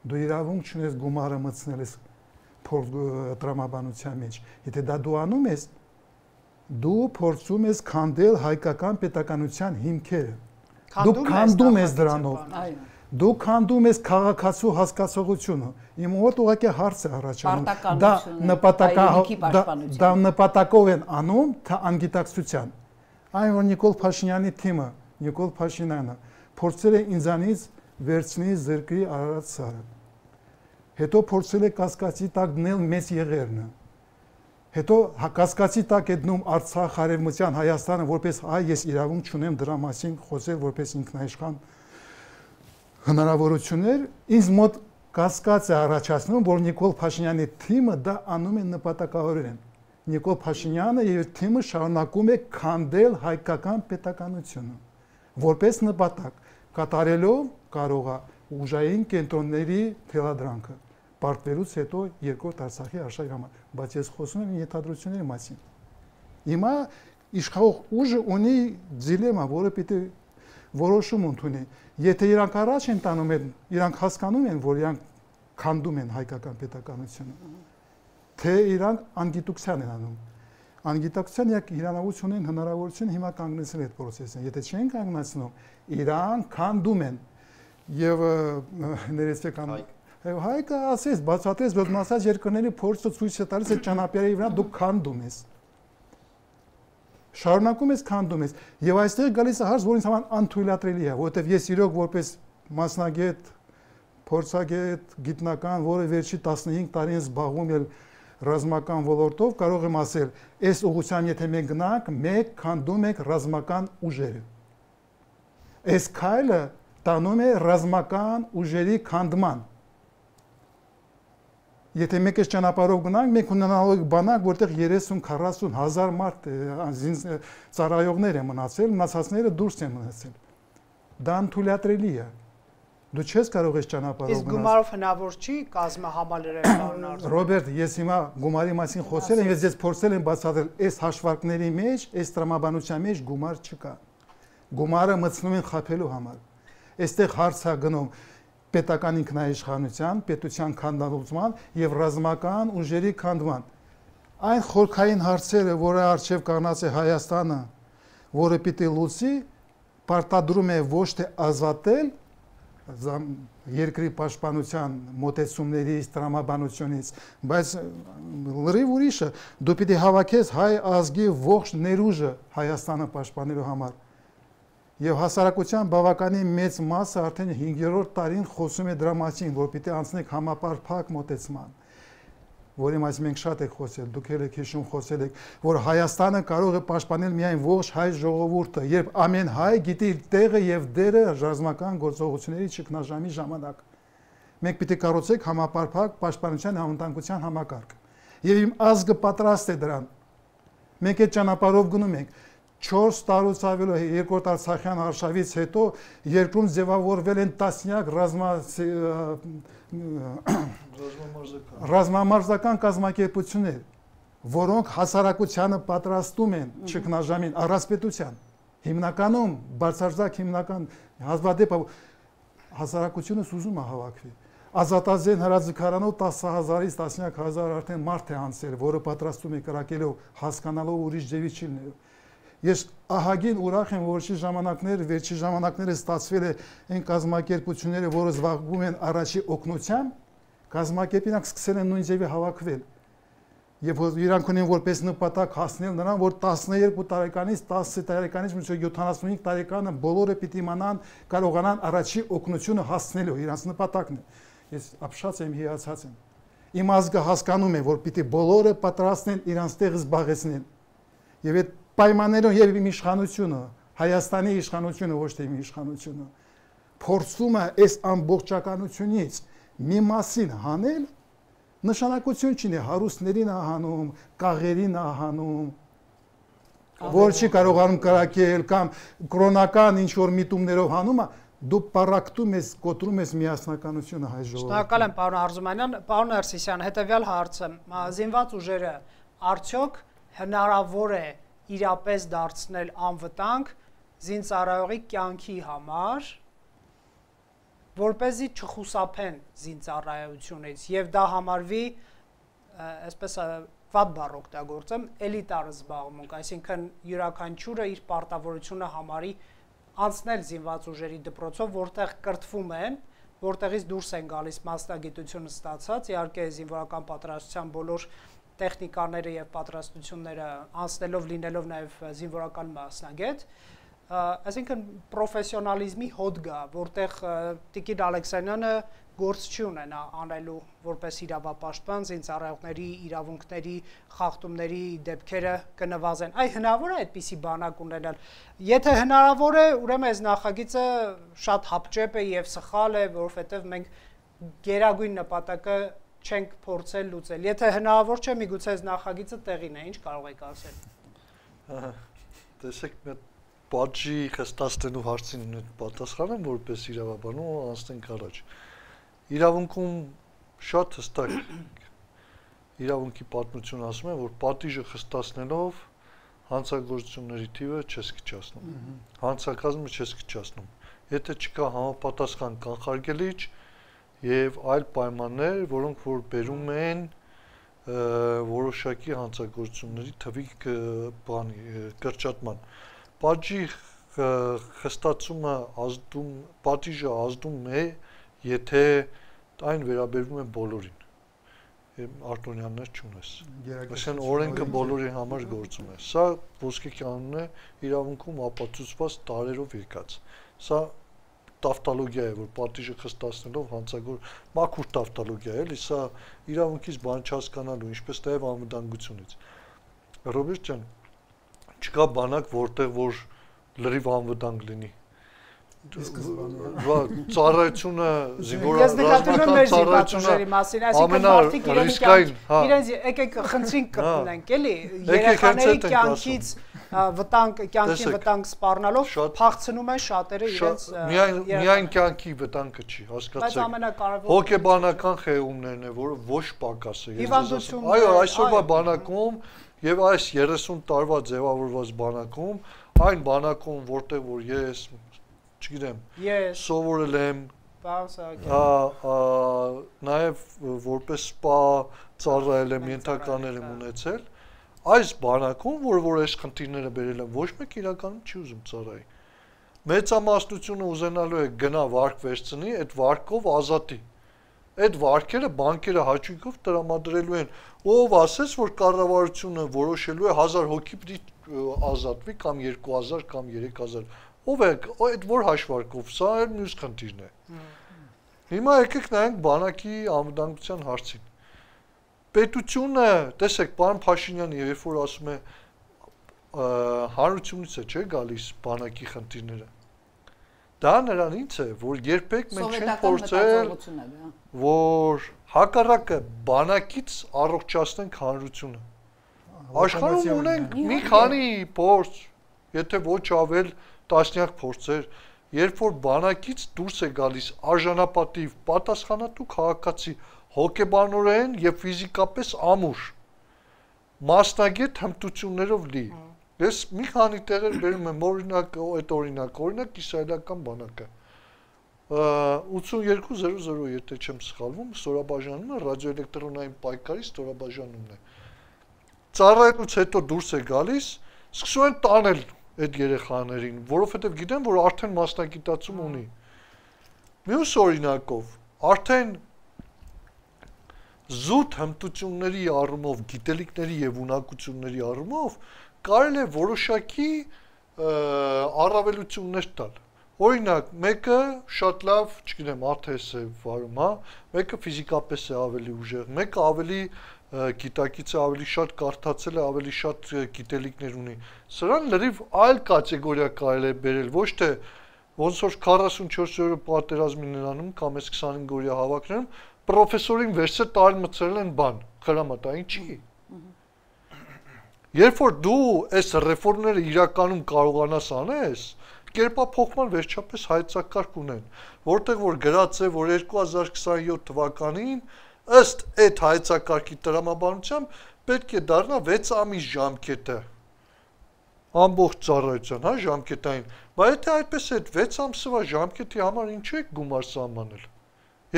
դու իրավունք չունես գումարը մտցնել ես տրամաբանության մեջ։ Եթե դա դու անում ես, դու փորձում ես քանդել հայկական պետականության հիմքերը։ Դու քանդում ես դրանով։ Դու քանդում ես քաղաքացու հասկացողությունը։ Իմ մոտ ուղղակի հարց է առաջանում։ Դա նպատակով են անում, թե անգիտակցության։ Այն որ Նիկոլ Փաշինյանի թիմը, Նիկոլ Փաշինյանը փորձել է ինձանից վերցնել զրկի Արարատ սարը։ Հետո փորձել է կասկածի տակ դնել մեծ եղերնը։ Հետո կասկածի տակ է դնում Արցախ, Արևմտյան Հայաստանը, որպես այ ես իրավունք չունեմ դրա մասին խոսել, որպես ինքնաիշխան հնարավորություններ, ինձ մոտ կասկած է առաջացնում, որ Նիկոլ Փաշինյանի թիմը դա անում է նպատակահորեն։ Նիկոլ Փաշինյանը եւ թիմը շարունակում է քանդել հայկական պետականությունը, որպես նպատակ, կատարելով կարող է ուժային կենտրոնների թելադրանքը պարտվելուց հետո երկրորդ Արցախի արշավի համար, բայց ես խոսում եմ ենթադրությունների մասին։ Հիմա իշխող ուժը ունի դիլեմա, որը պետք է որոշում ընդունի։ Եթե իրանք առաջ են տանում, իրանք հասկանում են, որ իրանք քանդում են հայկական պետականությունը, թե իրանք անգիտակցության են անում։ Անգիտակցության յակ հիրանալություն են, հնարավորություն հիմա կանգնեցնել այդ process-ը։ Եթե չեն կանգնեցնում, իրանք քանդում են եւ ներեցեք Հայկը ասես, բացատրեց, որ մասած երկրների փորձը ցույց է տալիս այդ ճանապարհի վրա դու քանդում ես։ Շարունակում ես քանդում ես։ Եվ այստեղ գալիս է հարց, որ ինձ համար անթույլատրելի է, որովհետև ես իրոք որպես մասնագետ, փորձագետ, գիտնական, որը վերջի 15 տարին զբաղվում եմ ռազմական ոլորտով, կարող եմ ասել, այս ուղղությամբ եթե մենք գնանք, մենք քանդում ենք ռազմական ուժերը։ Այս քայլը տանում է ռազմական ուժերի քանդման։ Եթե մեկ էս ճանապարհով գնանք, մենք ունենալու ենք բանակ, որտեղ 30-40 հազար մարդ ծառայողներ են մնացել, մնացածները դուրս են մնացել։ Դա անթույլատրելի է։ Դու չես կարող այս ճանապարհով գնալ։ Իսկ գումարով հնարավոր չի կազմահամալրել պարոն Արզումանյան։ Ռոբերտ, ես հիմա գումարի մասին խոսել եմ, ես փորձել եմ բացատրել, այս հաշվարկների մեջ, այս տրամաբանության մեջ գումար չկա։ Գումարը մտցնում են խաբելու համար։ Այստեղ հարց է գնում պետական ինքնաիշխանության, պետության քանդանալուծման եւ ռազմական ուժերի քանդման։ Այն խորքային հարցերը, որը արժեվ կանգնած է Հայաստանը, որը պիտի լուծի, պարտադրում է ոչ թե ազատել երկրի պաշտպանության մոտեցումներից, տրամաբանությունից, բայց լրիվ ուրիշը, դու պիտի հավաքես հայ ազգի ողջ ներուժը Հայաստանը պաշտպանելու համար։ Եվ հասարակության բավականին մեծ մասը արդեն 5-րդ տարին խոսում է դրա մասին, որ պիտի անցնենք համապարփակ մոտեցման, որի մասին մենք շատ ենք խոսել, դուք եք հիշում խոսել եք, որ Հայաստանը կարող է պաշտպանել միայն ողջ հայ ժողովուրդը, երբ ամեն հայ գիտի իր տեղը եւ դերը ռազմական գործողությունների ճգնաժամի ժամանակ։ Մենք պիտի կառուցենք համապարփակ պաշտպանության անվտանգության համակարգ։ Եվ իմ ազգը պատրաստ է դրան։ Մենք այդ ճանապարհով գնում ենք։ 4 տարուց ավելի երկրորդ Արցախյան արշավից հետո երկրում ձևավորվել են տասնյակ ռազմամարզական կազմակերպություններ, որոնք հասարակությանը պատրաստում են ճգնաժամին առանցպետության։ Հիմնականում բարձրարձակ հիմնական հազվադեպ հասարակությունը ուզում է հավաքվի։ Ազատազեն հրաձգարանով 10,000-ից տասնյակ հազար արդեն մարդ է անցել, որը պատրաստում է կրակելով, հասկանալով ուրիշ ձևի չի լինելու։ Ես ահագին ուրախ եմ, որ վերջի ժամանակները ստացվել է այն կազմակերպությունները, որը զբաղվում են առաջի օգնությամբ, կազմակերպիրանք սկսել են նույն ձևի հավաքվել։ Եվ իրանք ունեն որպես նպատակ հասնել նրան, որ 12 տարեկանից 10 տարեկանից մինչև 75 տարեկանը բոլորը պիտի իմանան, կարողանան առաջի օգնությունը հասնելու, իրանց նպատակն է։ Ես ապշած եմ, հիացած եմ։ Իմ ազգը հասկանում է, որ պիտի բոլորը պատրաստեն իրանց տեղը զբաղեցնել։ Եվ այդ պայմաններով եւ իմ իշխանությունը, Հայաստանի իշխանությունը, ոչ թե իմ իշխանությունը, փորձում է այս ամբողջականությունից մի մասին հանել, նշանակություն չունի հարուստներին է հանում, կաղերին է հանում, որ չի կարողանում կրակել կամ կրոնական ինչ որ միտումներով հանում է, դու պարակտում ես, կոտրում ես միասնականությունը հայ ժողովրդի։ Շնորհակալ եմ պարոն Արզումանյան, պարոն Ներսիսյան, հետեւյալ հարցը, զինված ուժերը արդյոք հնարավոր է իրապես դարձնել անվտանգ զինծառայողի կյանքի համար, որպեսզի չխուսափեն զինծառայությունից եւ դա համարվի, այսպես վատ բառ օգտագործեմ, էլիտար զբաղմունք, այսինքն յուրաքանչյուրը իր պարտավորությունը համարի անցնել զինված ուժերի դպրոցով, որտեղ կրթվում են, որտեղից դուրս են գալիս մասնագիտություն ստացած, իհարկե զինվորական պատրաստության բոլոր տեխնիկաները եւ պատրաստությունները անցնելով լինելով նաեւ զինվորական մասնագետ, այսինքն պրոֆեսիոնալիզմի հոդ գա, որտեղ Տիկին Ալեքսանյանը գործ չի ունենա անելու որպես իրավապաշտպան զինծառայողների իրավունքների խախտումների դեպքերը կնվազեն։ Այ հնարավոր է այդպիսի բանակ ունենալ։ Եթե հնարավոր է, ուրեմն այս նախագիծը շատ հապճեպ է եւ սխալ է, որովհետեւ մենք գերագույն նպատակը չենք փորձել լուծել։ Եթե հնարավոր չէ, միգուցե այս նախագիծը տեղին է, ինչ կարող եք ասել։ Տեսեք, պատժի խստացնելու հարցին պատասխանեմ որպես իրավաբան ու անցնենք առաջ։ Իրավունքում շատ հստակ իրավունքի պատմություն ասում է, որ պատիժը խստացնելով հանցագործությունների թիվը չես քչացնում։ Հանցակազմը չես քչացնում։ Եթե չկա համապատասխան կանխարգելիչ եւ այլ պայմաններ, որոնք որ բերում են որոշակի հանցագործությունների թվի կրճատման։ Պատժի խստացումը պատիժը ազդում է, եթե այն վերաբերվում է բոլորին։ Արտոնյաններ չունես։ Այսինքն օրենքը բոլորի համար գործում է։ Սա ոսկե կանոնն է իրավունքում ապացուցված տարերով եկած։ Սա տավտոլոգիա է, որ պատիժը խստացնելով հանցագործ մաքուր տավտոլոգիա է, էլի սա իրավունքից բան չհասկանալու, ինչպես նաև անվտանգությունից։ Ռոբերտ ջան, չկա բանակ, որտեղ որ լրիվ անվտանգ լինի։ ծառայությունը Ես նկատում եմ մեր զինվորների մասին, այսինքն մարդիկ իրենց եկեք խնդրին կրկնենք, էլի, երեխաների կյանքից կյանքի վտանգ սպառնալով փախցնում են շատերը իրենց միայն կյանքի վտանգը չի, հասկացեք։ Հոգեբանական խեղումներն է, որը ոչ պակաս է։ Այո, այսօրվա բանակում եւ այս 30 տարվա ձևավորված բանակում, այն բանակում, որտեղ որ ես չգիտեմ, սովորել եմ, նաև որպես սպա ծառայել եմ, ենթականեր եմ ունեցել, այս բանակում, որ այս խնդիրները բերել են, ոչ մեկ իրականում չի ուզում ծառայի։ Մեծամասնությունը ուզենալու է գնա վարկ վերցնի, այդ վարկով ազատի։ Այդ վարկերը բանկերը հաճույքով տրամադրելու են, ով ասես, որ կառավարությունը որոշելու է 1000 հոգի պիտի ազատվի կամ 2000 կամ 3000 ով է այդ որ հաշվարկով, սա էլ մյուս խնդիրն է։ Հիմա եկեք նայենք բանակի անվտանգության հարցին։ Պետությունը, տեսեք, պարոն Փաշինյանը երբ որ ասում է հանրությունից է, չէ՞ գալիս բանակի խնդիրները։ Դա նրանից է, որ երբեք մենք չենք փորձել, որ հակառակը բանակից առողջացնենք հանրությունը։ Աշխարհում ունենք մի քանի փորձ, եթե ոչ ավել տասնյակ փորձեր, երբ որ բանակից դուրս է գալիս արժանապատիվ, պատասխանատու քաղաքացի, հոգեբանորեն եւ ֆիզիկապես ամուր, մասնագետ հմտություններով լի։ Ես մի քանի տեղեր բերում եմ, օրինակ իսրայելական բանակը 8200, եթե չեմ սխալվում, ստորաբաժանումը ռադիոէլեկտրոնային պայքարի ստորաբաժանումն է։ Ծառայելուց հետո դուրս է գալիս, սկսում են տանել այդ երեխաներին, որովհետև գիտեն, որ արդեն մասնագիտացում ունի։ Մյուս օրինակով, արդեն զուտ հմտությունների առումով, գիտելիքների եւ ունակությունների առումով կարելի է որոշակի առավելություններ տալ։ Օրինակ, մեկը շատ լավ, չգիտեմ, ATS է վարում, հա, մեկը ֆիզիկապես է ավելի ուժեղ, մեկը ավելի գիտակից է, ավելի շատ կարդացել է, ավելի շատ գիտելիքներ ունի։ Սրան լրիվ այլ կատեգորիա կարելի է բերել, ոչ թե ոնց որ 44-րդ պատերազմին նրանում կամ այս 25-օրյա հավաքներում պրոֆեսորին վերցրել տալ մցրել են բան, խրամատա, ինչի։ Երբ որ դու այս ռեֆորմները իրականում կարողանաս անես, կերպափոխման վերջապես հայեցակարգ ունեն, որտեղ որ գրած է, որ 2027 թվականին ըստ այդ հայեցակարգի տրամաբանությամբ պետք է դառնա 6 ամիս ժամկետը ամբողջ ծառայության, հա, ժամկետային, բայց եթե այդպես է 6 ամսվա ժամկետի համար ինչու եք գումար սահմանել,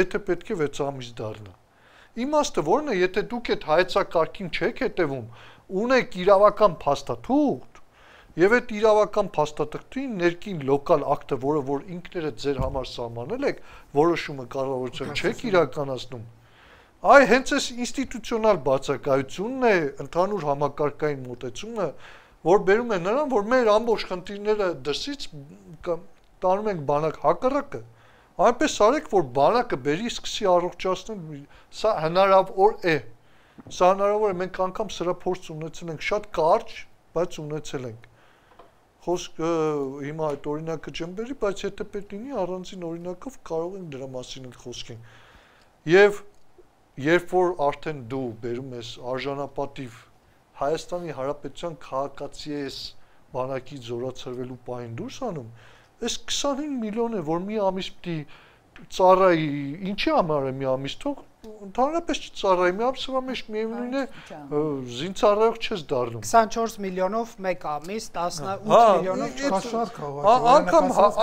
եթե պետք է 6 ամիս դառնա։ Իմաստը որն է, եթե դուք այդ հայեցակարգին չեք հետևում, ունեք իրավական փաստաթուղթ, եւ այդ իրավական փաստաթղթի ներքին լոկալ ակտը, որը որ ինքներդ ձեր համար սահմանել եք, որոշումը կառավարության չեք իրականացնում։ Այ հենց այս ինստիտուցիոնալ բացակայությունն է, ընդհանուր համակարգային մոտեցումը, որ բերում է նրան, որ մեր ամբողջ խնդիրները դրսից տանում ենք բանակ հակառակը։ Այնպես արեք, որ բանակը բերի սկսի առողջացնել, սա հնարավոր է։ Սա հնարավոր է, մենք անգամ սրա փորձ ունեցել ենք, շատ կարճ, բայց ունեցել ենք։ Խոսքը հիմա այդ օրինակը չեմ բերի, բայց եթե պետք լինի առանձին օրինակով կարող ենք դրա մասին էլ խոսքենք։ Եվ երբ որ արդեն դու բերում ես արժանապատիվ Հայաստանի Հանրապետության քաղաքացի ես բանակի զորացրվելու պահին դուրս անում, այս 25 միլիոն է, որ մի ամիս պիտի ծառայի, ինչի համար է մի ամիս, թող ընդհանրապես չծառայի, մի ամսվա մեջ միևնույն է զինծառայող չես դառնում։ 24 միլիոնով մեկ ամիս, 18 միլիոնով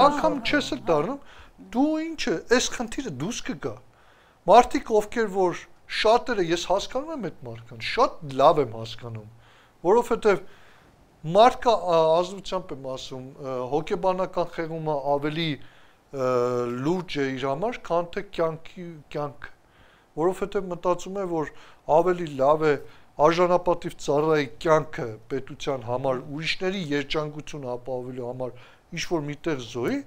անգամ չես էլ դառնում, դու ինչը, այս խնդիրը դուրս կգա։ Մարդիկ ովքեր որ շատերը ես հասկանում եմ այդ մարդկանց, շատ լավ եմ հասկանում, որովհետև մարդկա ազնվությամբ եմ ասում, հոգեբանական խեղումը ավելի լուրջ է իր համար, քան թե կյանք, որովհետև մտածում է, որ ավելի լավ է արժանապատիվ ծառայի կյանքը պետության համար, ուրիշների երջանկությունը ապահովելու համար ինչ-որ միտեղ զոհի,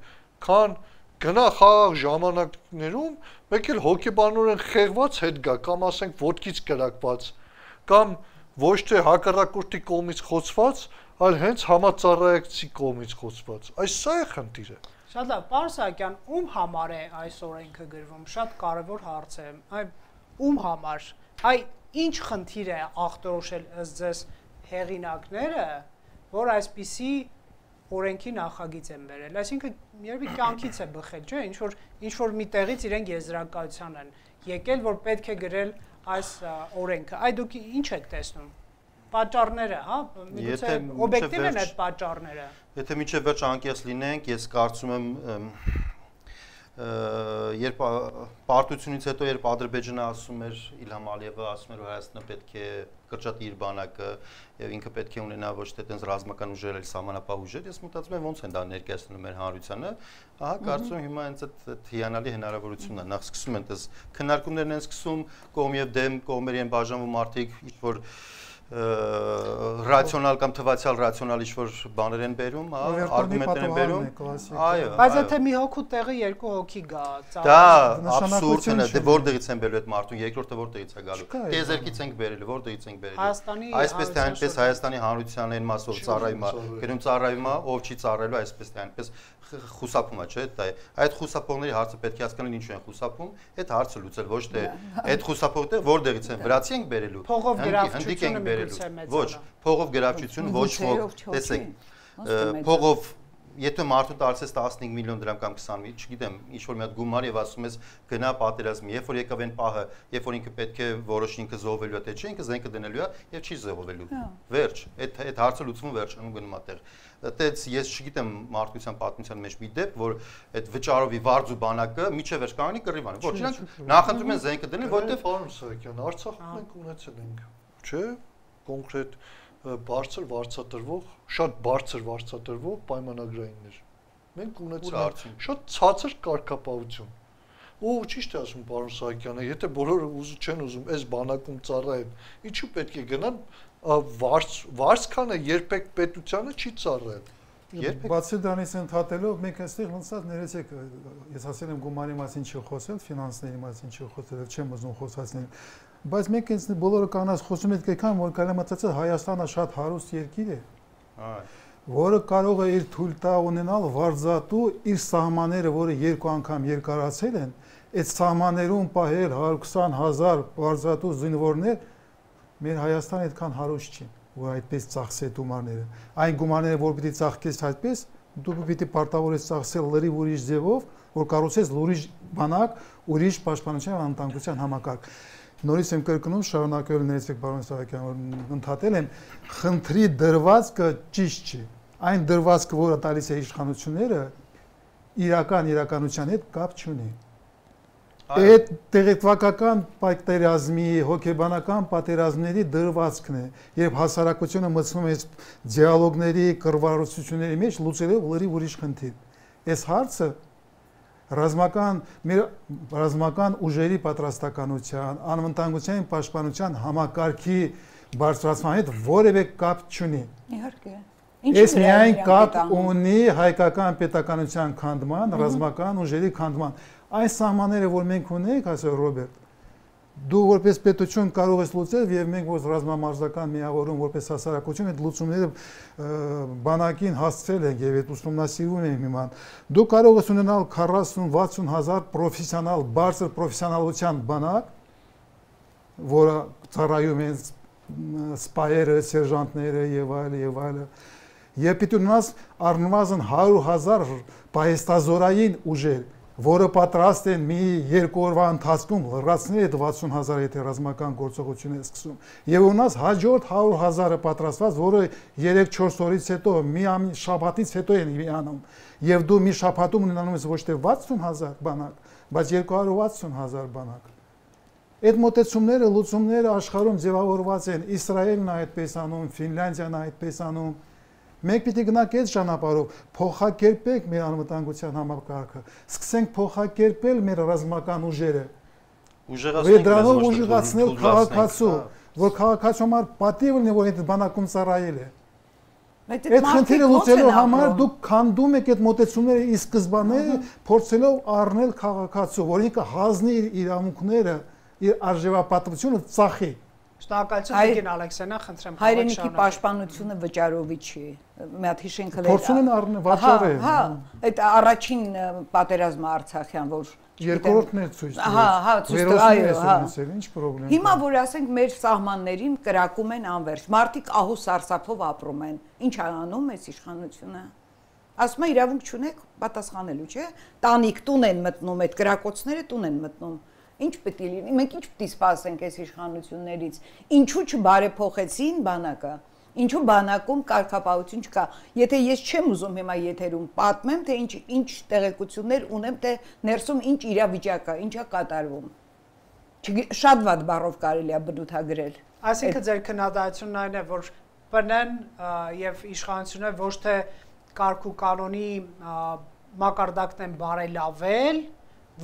քան գնա խաղաղ ժամանակներում մեկ էլ հոգեբանորեն խեղված հետ գա, կամ ասենք ոտքից կրակված, կամ ոչ թե հակառակորդի կողմից խոցված, այլ հենց համածառայակցի կողմից խոցված։ Այս սա է խնդիրը։ Շատ լավ, պարոն Սահակյան, ում համար է այս օրենքը գրվում, շատ կարևոր հարց է, ում համար, ինչ խնդիր է ախտորոշել ըստ ձեզ հեղինակները, որ այսպիսի օրենքի նախագիծ են բերել, այսինքն երևի կյանքից է բխել, չէ, ինչ որ մի տեղից իրենք եզրակացության են եկել, որ պետք է գրել այս օրենքը, դուք ինչ եք տեսնում, պատճառները, հա, միգուցե օբյեկտիվ են այդ պատճառները։ Եթե մինչև վերջ անկեղծ լինենք, ես կարծում եմ երբ պարտությունից հետո երբ Ադրբեջանը ասում էր Իլհամ Ալիևը ասում էր որ Հայաստանը պետք է կրճատի իր բանակը եւ ինքը պետք է ունենա ոչ թե այդպես ռազմական ուժեր, այլ սահմանապահ ուժեր, ես մտածում եմ ոնց են դա ներկայացնում մեր հանրությանը, ահա կարծում եմ հիմա հենց այդ հիանալի հնարավորությունն է, նախ սկսում են այդպես քննարկումներն են սկսում, կողմ եւ դեմ կողմերի են բաժանվում մարդիկ, ինչ որ ռացիոնալ կամ թվացial ռացիոնալ ինչ-որ բաներ են բերում, հա, արգումենտներ են բերում։ Այո։ Բայց եթե մի հոգու տեղը երկու հոգի գա, դա абսուրդ է, դե որտեղից են բերել այդ մարդուն, երկրորդը որտեղից է գալու։ Տեզերքից ենք բերել, որտեղից ենք բերել։ Այսպես թե այնպես Հայաստանի հանրության այն մասով ծառայումա, գնում ծառայումա, ով չի ծառայելու, այսպես թե այնպես խուսափում է, չէ՞, դա է։ Այդ խուսափողների հարցը պետք է հասկանալ ինչու են խուսափում, այդ հարցը լուծել, ոչ թե այդ խուսափողները որտեղից են, վրացի ենք բերելու։ Փողով գրավչությունը Ոչ, փողով գրավչություն, ոչ ոք, տեսեք, փողով, եթե մարդու տարածես 15 միլիոն դրամ կամ 20 միլիոն, չգիտեմ, ինչ-որ մի հատ գումար եւ ասում ես գնա պատերազմի, երբ որ եկավ այն պահը, երբ որ ինքը պետք է որոշի ինքը զոհվելու է, թե չէ, ինքը զենքը դնելու է եւ չի զոհվելու։ Վերջ, այդ հարցը լուծվում վերջանում գնում է տեղ։ Դից ես չգիտեմ մարդկության պատմության մեջ մի դեպք, որ այդ վճարովի վարձու բանակը միջև վերջ կանգնի կռիվան։ Ոչ, իրանք նախընտրում են զենքը դնել, որտեղ պարոն Սահակյան, Արցախում մենք ունեցել ենք, չէ՞, կոնկրետ բարձր վարձատրվող, շատ բարձր վարձատրվող պայմանագրայիններ։ Մենք ունեցել ենք շատ ցածր կարգապահություն։ Ու ճիշտ է ասում պարոն Սահակյանը, եթե բոլորը չեն ուզում այս բանակում ծառայեն, ինչու պետք է գնան վարձքանը երբեք պետությանը չի ծառայել։ Բացի դրանից ընդհատելով, մենք այստեղ ոնցած ներեցեք, ես ասել եմ գումարի մասին չի խոսել, ֆինանսների մասին չի խոսել, չեմ ուզում խոսացնել, բայց մենք ինձ բոլորը կանաց խոսում ենք եկան, որ կարելի մտածել Հայաստանը շատ հարուստ երկիր է, որը կարող է իր թույլ տա ունենալ վարձատու իր սահմանները, որը երկու անգամ երկարացել են, այդ սահմաններում պահել 120,000 վարձատու զինվորներ, մեր Հայաստանը այդքան հարուստ չի, որ այդպես ծախսի գումարները։ Այն գումարները, որ պիտի ծախքես այդպես, դու պիտի պարտավորես ծախսել լրիվ ուրիշ ձևով, որ կառուցես ուրիշ բանակ, ուրիշ պաշտպանության անվտանգության համակարգ։ Նորից եմ կրկնում, շարունակել ներեցեք պարոն Սահակյան, որ ընդհատել եմ, խնդրի դրվածքը ճիշտ չի։ Այն դրվածքը, որը տալիս է իշխանությունները, իրականության հետ կապ չունի։ Այդ տեղեկատվական պատերազմի, հոգեբանական պատերազմների դրվածքն է, երբ հասարակությունը մտցնում է դիալոգների, կռվարությունների մեջ, լուծելով լրիվ ուրիշ խնդիր։ Այս հարցը ռազմական ուժերի պատրաստականության, անվտանգության պաշտպանության համակարգի բարձրացման հետ որևէ կապ չունի։ Իհարկե։ Այս միայն կապ ունի հայկական պետականության քանդման, ռազմական ուժերի քանդման։ Այս սահմանները, որ մենք ունենք, ասել Ռոբերտ, դու որպես պետություն կարող ես լուծել եւ մենք որ ռազմամարզական միավորում որպես հասարակություն այդ լուծումները բանակին հասցրել ենք եւ այդ ուսումնասիրում ենք հիմա դու կարող ես ունենալ 40-60,000 պրոֆեսիոնալ բարձր պրոֆեսիոնալության բանակ որը ծառայում են սպայերը, սերժանտները եւ այլը եւ պիտի ունենաս առնվազն 100,000 պահեստազորային ուժեր որը պատրաստ են մի երկու օրվա ընթացքում լրացնել այդ 60,000 եթե ռազմական գործողություն է սկսում եւ ունած հաջորդ 100,000-ը պատրաստված որը 3-4 օրից հետո մի շաբաթից հետո են միանում եւ դու մի շաբաթում ունենալու ես ոչ թե 60,000 բանակ բայց 260,000 բանակ այդ մոտեցումները լուծումները աշխարհում ձևավորված են Իսրայելն է այդպես անում Ֆինլանդիան է այդպես անում Մենք պիտի գնանք այդ ճանապարհով, փոխակերպենք մեր անվտանգության համակարգը, սկսենք փոխակերպել մեր ռազմական ուժերը։ Դրանով ուժեղացնել քաղաքացու, որ քաղաքացու համար պատիվ լինի, որ այդ բանակում ծառայել է։ Այդ խնդիրը լուծելու համար դուք քանդում եք այդ մոտեցումները ի սկզբանե փորձելով առնել քաղաքացու, որ ինքը հանձնի իր իրավունքները, իր արժևապատվությունը ծախի։ Շնորհակալություն Տիկին Ալեքսեյնա, խնդրեմ հայրենիքի պաշտպանությունը վճարովի չի։ Մի հատ հիշենք հենց Փորձում են վաճառը։ Հա, այդ առաջին պատերազմը Արցախյան, որ երկրորդն է ցույց տալիս։ Հա, ցույց այո, հա։ Ինչ խնդրեմ։ Հիմա որ ասենք մեր սահմաններին կրակում են անվերջ, մարդիկ ահու սարսափով ապրում են։ Ինչ անում էս իշխանությունը։ Ասում է իրավունք չունեք պատասխանելու, չէ՞։ Տանիք տուն են մտնում, այդ կրակոցները տուն են մտնում։ Ինչ պետք է լինի։ Մենք ինչ պետք է սպասենք այս իշխանություններից։ Ինչու չբարեփոխեցին բանակը։ Ինչու բանակում կարգապահություն չկա։ Եթե ես չեմ ուզում հիմա եթերում պատմեմ, թե ինչ տեղեկություններ ունեմ, թե ներսում ինչ իրավիճակ է, ինչ է կատարվում։ Շատ վատ բառով կարելի է բնութագրել։ Այսինքն ձեր քննադատությունն այն է, որ ՊՆ-ն եւ իշխանությունը ոչ թե կարգ ու կանոնի մակարդակն են բարելավել,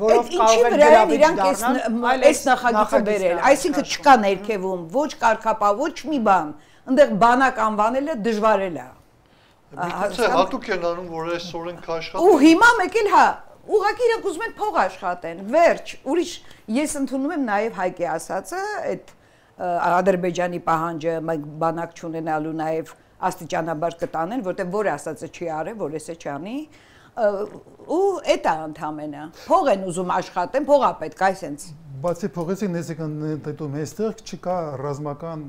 որով կարող են գրավիչ դառնալ, այս նախագիծը բերել, այսինքն չկա ներքևում ոչ կարգապահ, ոչ մի բան, այնտեղ բանակ անվանելը դժվարել է։ Միգուցե հատուկ են անում, որ այսօրեն կաշխատեն։ Ու հիմա մեկ էլ հա, ուղղակի իրենք ուզում են փող աշխատեն, վերջ, ուրիշ ես ընդունում եմ նաև Հայկի ասածը, այդ Ադրբեջանի պահանջը բանակ չունենալու նաև աստիճանաբար կտանեն, որտեղ որ ասածը չի արել, որ էսը չանի, ու էտա ընդամենը փող են ուզում աշխատեն, փողա պետք այսենց։ Բացի փողից ես դիտում այստեղ չկա ռազմական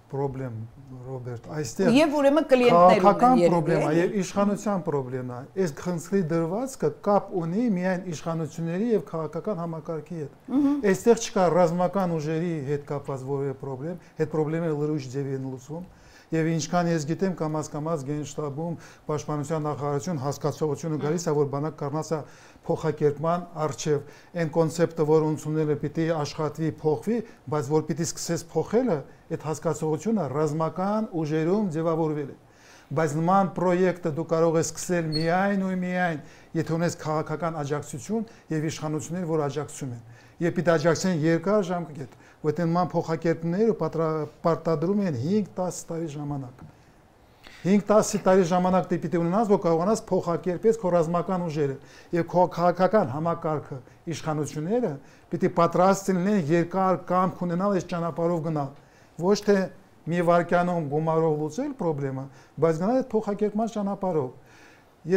խնդրեմ, Ռոբերտ, այստեղ եւ ուրեմն կլիենտներ ունեն խնդրեմա եւ իշխանության խնդրեմա։ Այս խնդրի դրվածքը կապ ունի միայն իշխանությունների եւ քաղաքական համակարգի հետ։ Այստեղ չկա ռազմական ուժերի հետ կապված որևէ խնդրեմ, այդ խնդրեմը լրիվ ձև են լուծվում։ Եվ ինչքան ես գիտեմ, կամաց գենշտաբում պաշտպանության նախարարություն հասկացողությունը գալիս է, որ բանակ կառնացա փոխակերպման արժև այն կոնցեպտը, որ ունցումները պիտի աշխատվի, փոխվի, բայց որ պիտի սկսես փոխելը, այդ հասկացողությունը ռազմական ուժերում ձևավորվել է։ Բայց նման պրոյեկտը դու կարող ես սկսել միայն ու միայն, եթե ունես քաղաքական աջակցություն եւ իշխանություններ, որ աջակցում են։ Եվ պիտի աջակցեն երկար ժամկետ, որտեղ նման փոխակերպները պարտադրում են 5-10 տարի ժամանակ։ 5-10 տարի ժամանակ դու պիտի ունենաս, որ կարողանաս փոխակերպես քո ռազմական ուժերը եւ քո քաղաքական համակարգը, իշխանությունները պիտի պատրաստ լինեն երկար կամք ունենալ այս ճանապարհով գնալ։ Ոչ թե մի վարքյանում գումարով լուծել խնդրեմը, բայց գնալ այդ փոխակերպման ճանապարհով։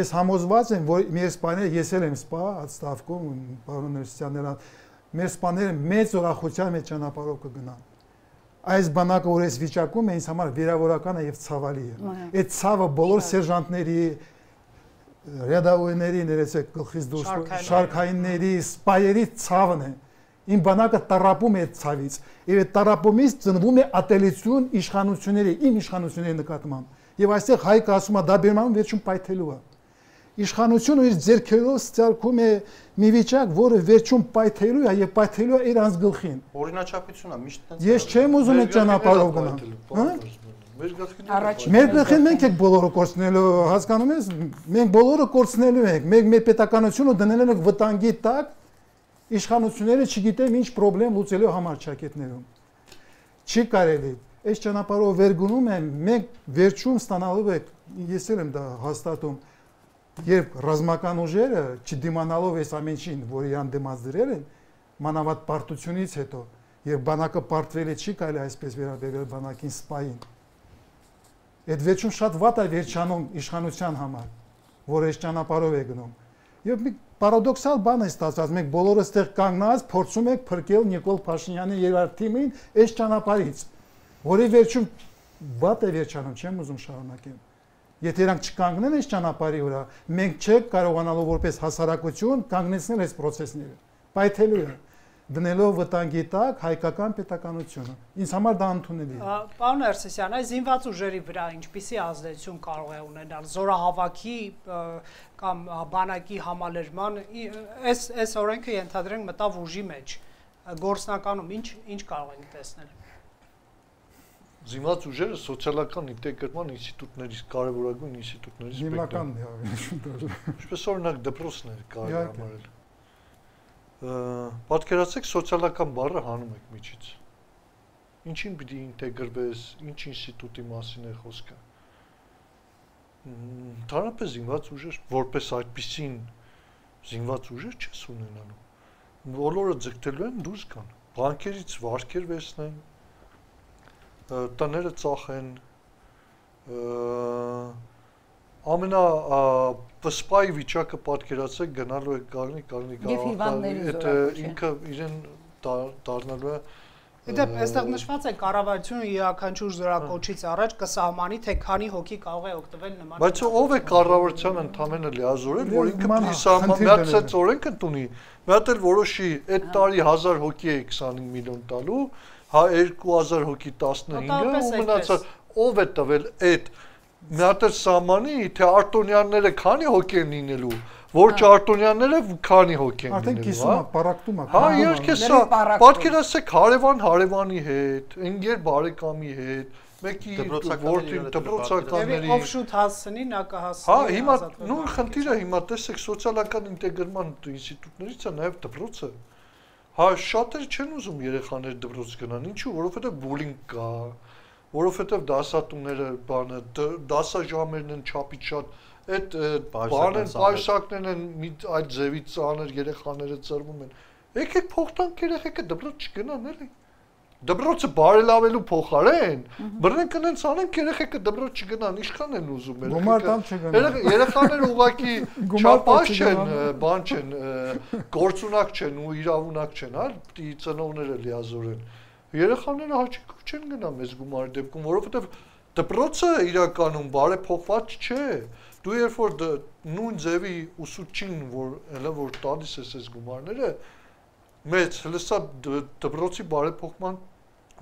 Ես համոզված եմ, որ մեր սպաները եսել եմ սպա, ատստավքում, պարոն Ներսյանները, մեր սպաները մեծ ուրախությամբ այդ ճանապարհով կգնան։ Այս բանակը որ այս վիճակում է, ինձ համար վերավորական է եւ ցավալի է։ Այդ ցավը բոլոր սերժանտների, ռեդավոյների, ներեցեք գլխից դուրս շարքայինների, սպայերի ցավն է։ Իմ բանակը տարապում է այդ ցավից, եւ այդ տարապումից ծնվում է ատելություն իշխանությունների, իմ իշխանությունների նկատմամբ։ Եվ այստեղ Հայկը ասում է դա բերմանում վերջում պայթելու է։ Իշխանությունը իր ձեռքերով ստեղծում է մի վիճակ, որը վերջում պայթելու է եւ պայթելու է իր անձ գլխին։ Օրինաչափություն է միշտ տենց։ Ես չեմ ուզում այդ ճանապարհով գնալ։ Մեր գլխին մենք ենք բոլորը կորցնելու, հասկանում ես, մենք բոլորը կորցնելու ենք, մենք մեր պետականությունը դնել ենք վտանգի տակ, իշխանությունները չգիտեմ ինչ խնդրեմ լուծելու համար ճակետներում։ Չի կարելի։ Այս ճանապարհով վերգունում եմ, մենք վերջում ստանալու ենք, ես եմ դա հաստատում, երբ ռազմական ուժերը չդիմանալով այս ամենին, որ իրան դիմաց դրել են, մանավանդ պարտությունից հետո, երբ բանակը պարտվել է, չի կարելի այսպես վերաբերել բանակին սպային։ Այդ վերջում շատ վատ է վերջանում իշխանության համար, որ այս ճանապարհով է գնում։ Եվ մի պարադոքսալ բան է ստացած, մենք բոլորը ստեղ կանգնած փորձում ենք փրկել Նիկոլ Փաշինյանի եւ իր թիմին այս ճանապարհից, որի վերջում վատ է վերջանում, չեմ ուզում շարունակել։ Եթե իրանք չկանգնեն այս ճանապարհի վրա, մենք չենք կարողանալու որպես հասարակություն կանգնեցնել այս process-ները։ Պայթելու է դնելով վտանգի տակ հայկական պետականությունը։ Ինձ համար դա ընդունելի է։ Պարոն Ներսիսյան, այս զինված ուժերի վրա ինչպիսի ազդեցություն կարող է ունենալ զորահավաքի կամ բանակի համալրման, այս օրենքը ենթադրենք մտավ ուժի մեջ, գործնականում ինչ կարող ենք տեսնել։ Զինված ուժերը սոցիալական ինտեգրման ինստիտուտներից, կարևորագույն ինստիտուտներից հիմնականն է, ինչպես օրինակ դպրոցներ կարող է համարել։ Պատկերացրեք սոցիալական բառը հանում եք միջից։ Ինչին պիտի ինտեգրվես, ինչ ինստիտուտի մասին է խոսքը։ Ընդհանրապես զինված ուժեր, որպես այդպիսին զինված ուժեր չես ունենալու։ Բոլորը ձգտելու են դուրս գան, բանկերից վարկեր վերցնեն, տները ծախեն ամենավսպայի վիճակը պատկերացեք գնալու է կանգնի ինքը իրեն դառնալու է Դեպ այստեղ նշված է կառավարությունը յուրաքանչյուր զորակոչից առաջ կսահմանի թե քանի հոգի կարող է օգտվել նման Բայց ով է կառավարության ընդամենը լիազորել որ ինքը պիտի սահմանած օրենք ընդունի մի հատ էլ որոշի այդ տարի 1000 հոգի է 25 միլիոն տալու հա 2000 հոգի 15-ը ու մնացած ով է տվել այդ մի հատ էլ սահմանի թե արտոնյանները քանի հոգի են լինելու Որ ճարտոնյանները քանի հոգի են Արդեն կիսում է, պարակտում է Հա, իհարկե սա, պատկերացեք հարևանի հետ, ընկեր բարեկամի հետ Մեկի դպրոցականների Օֆշուտ հասցնի, նա կհասցնի Հա, հիմա, նույն խնդիրը հիմա տեսեք սոցիալական ինտեգրման ինստիտուտներից է նաև դպրոցը Հա, շատերը չեն ուզում երեխաներ դպրոց գնան, ինչու, որովհետև բուլինգ կա Որովհետև դասատուները բանը, դասաժամերն են չափից շատ Այդ բանեն պայուսակներն են այդ ձևից ծանր երեխաները ծրվում են Եկեք փող տանք երեխեքը դպրոց չգնան էլի Դպրոցը բարելավելու փոխարեն բռնենք անենց անենք երեխեքը դպրոց չգնան ինչքան են ուզում Գումար տան չգնան Երեխաները ուղղակի չափած չեն բան չեն գործունակ չեն ու իրավունակ չեն հա պիտի ծնողները լիազորեն Երեխաները հաճույքով չեն գնա մեծ գումարի դեպքում որովհետև դպրոցը իրականում բարեփոխված չէ Դու երբ որ նույն ձևի ուսուցչին որ տալիս ես այս գումարները մեծ հլսա դպրոցի բարեփոխման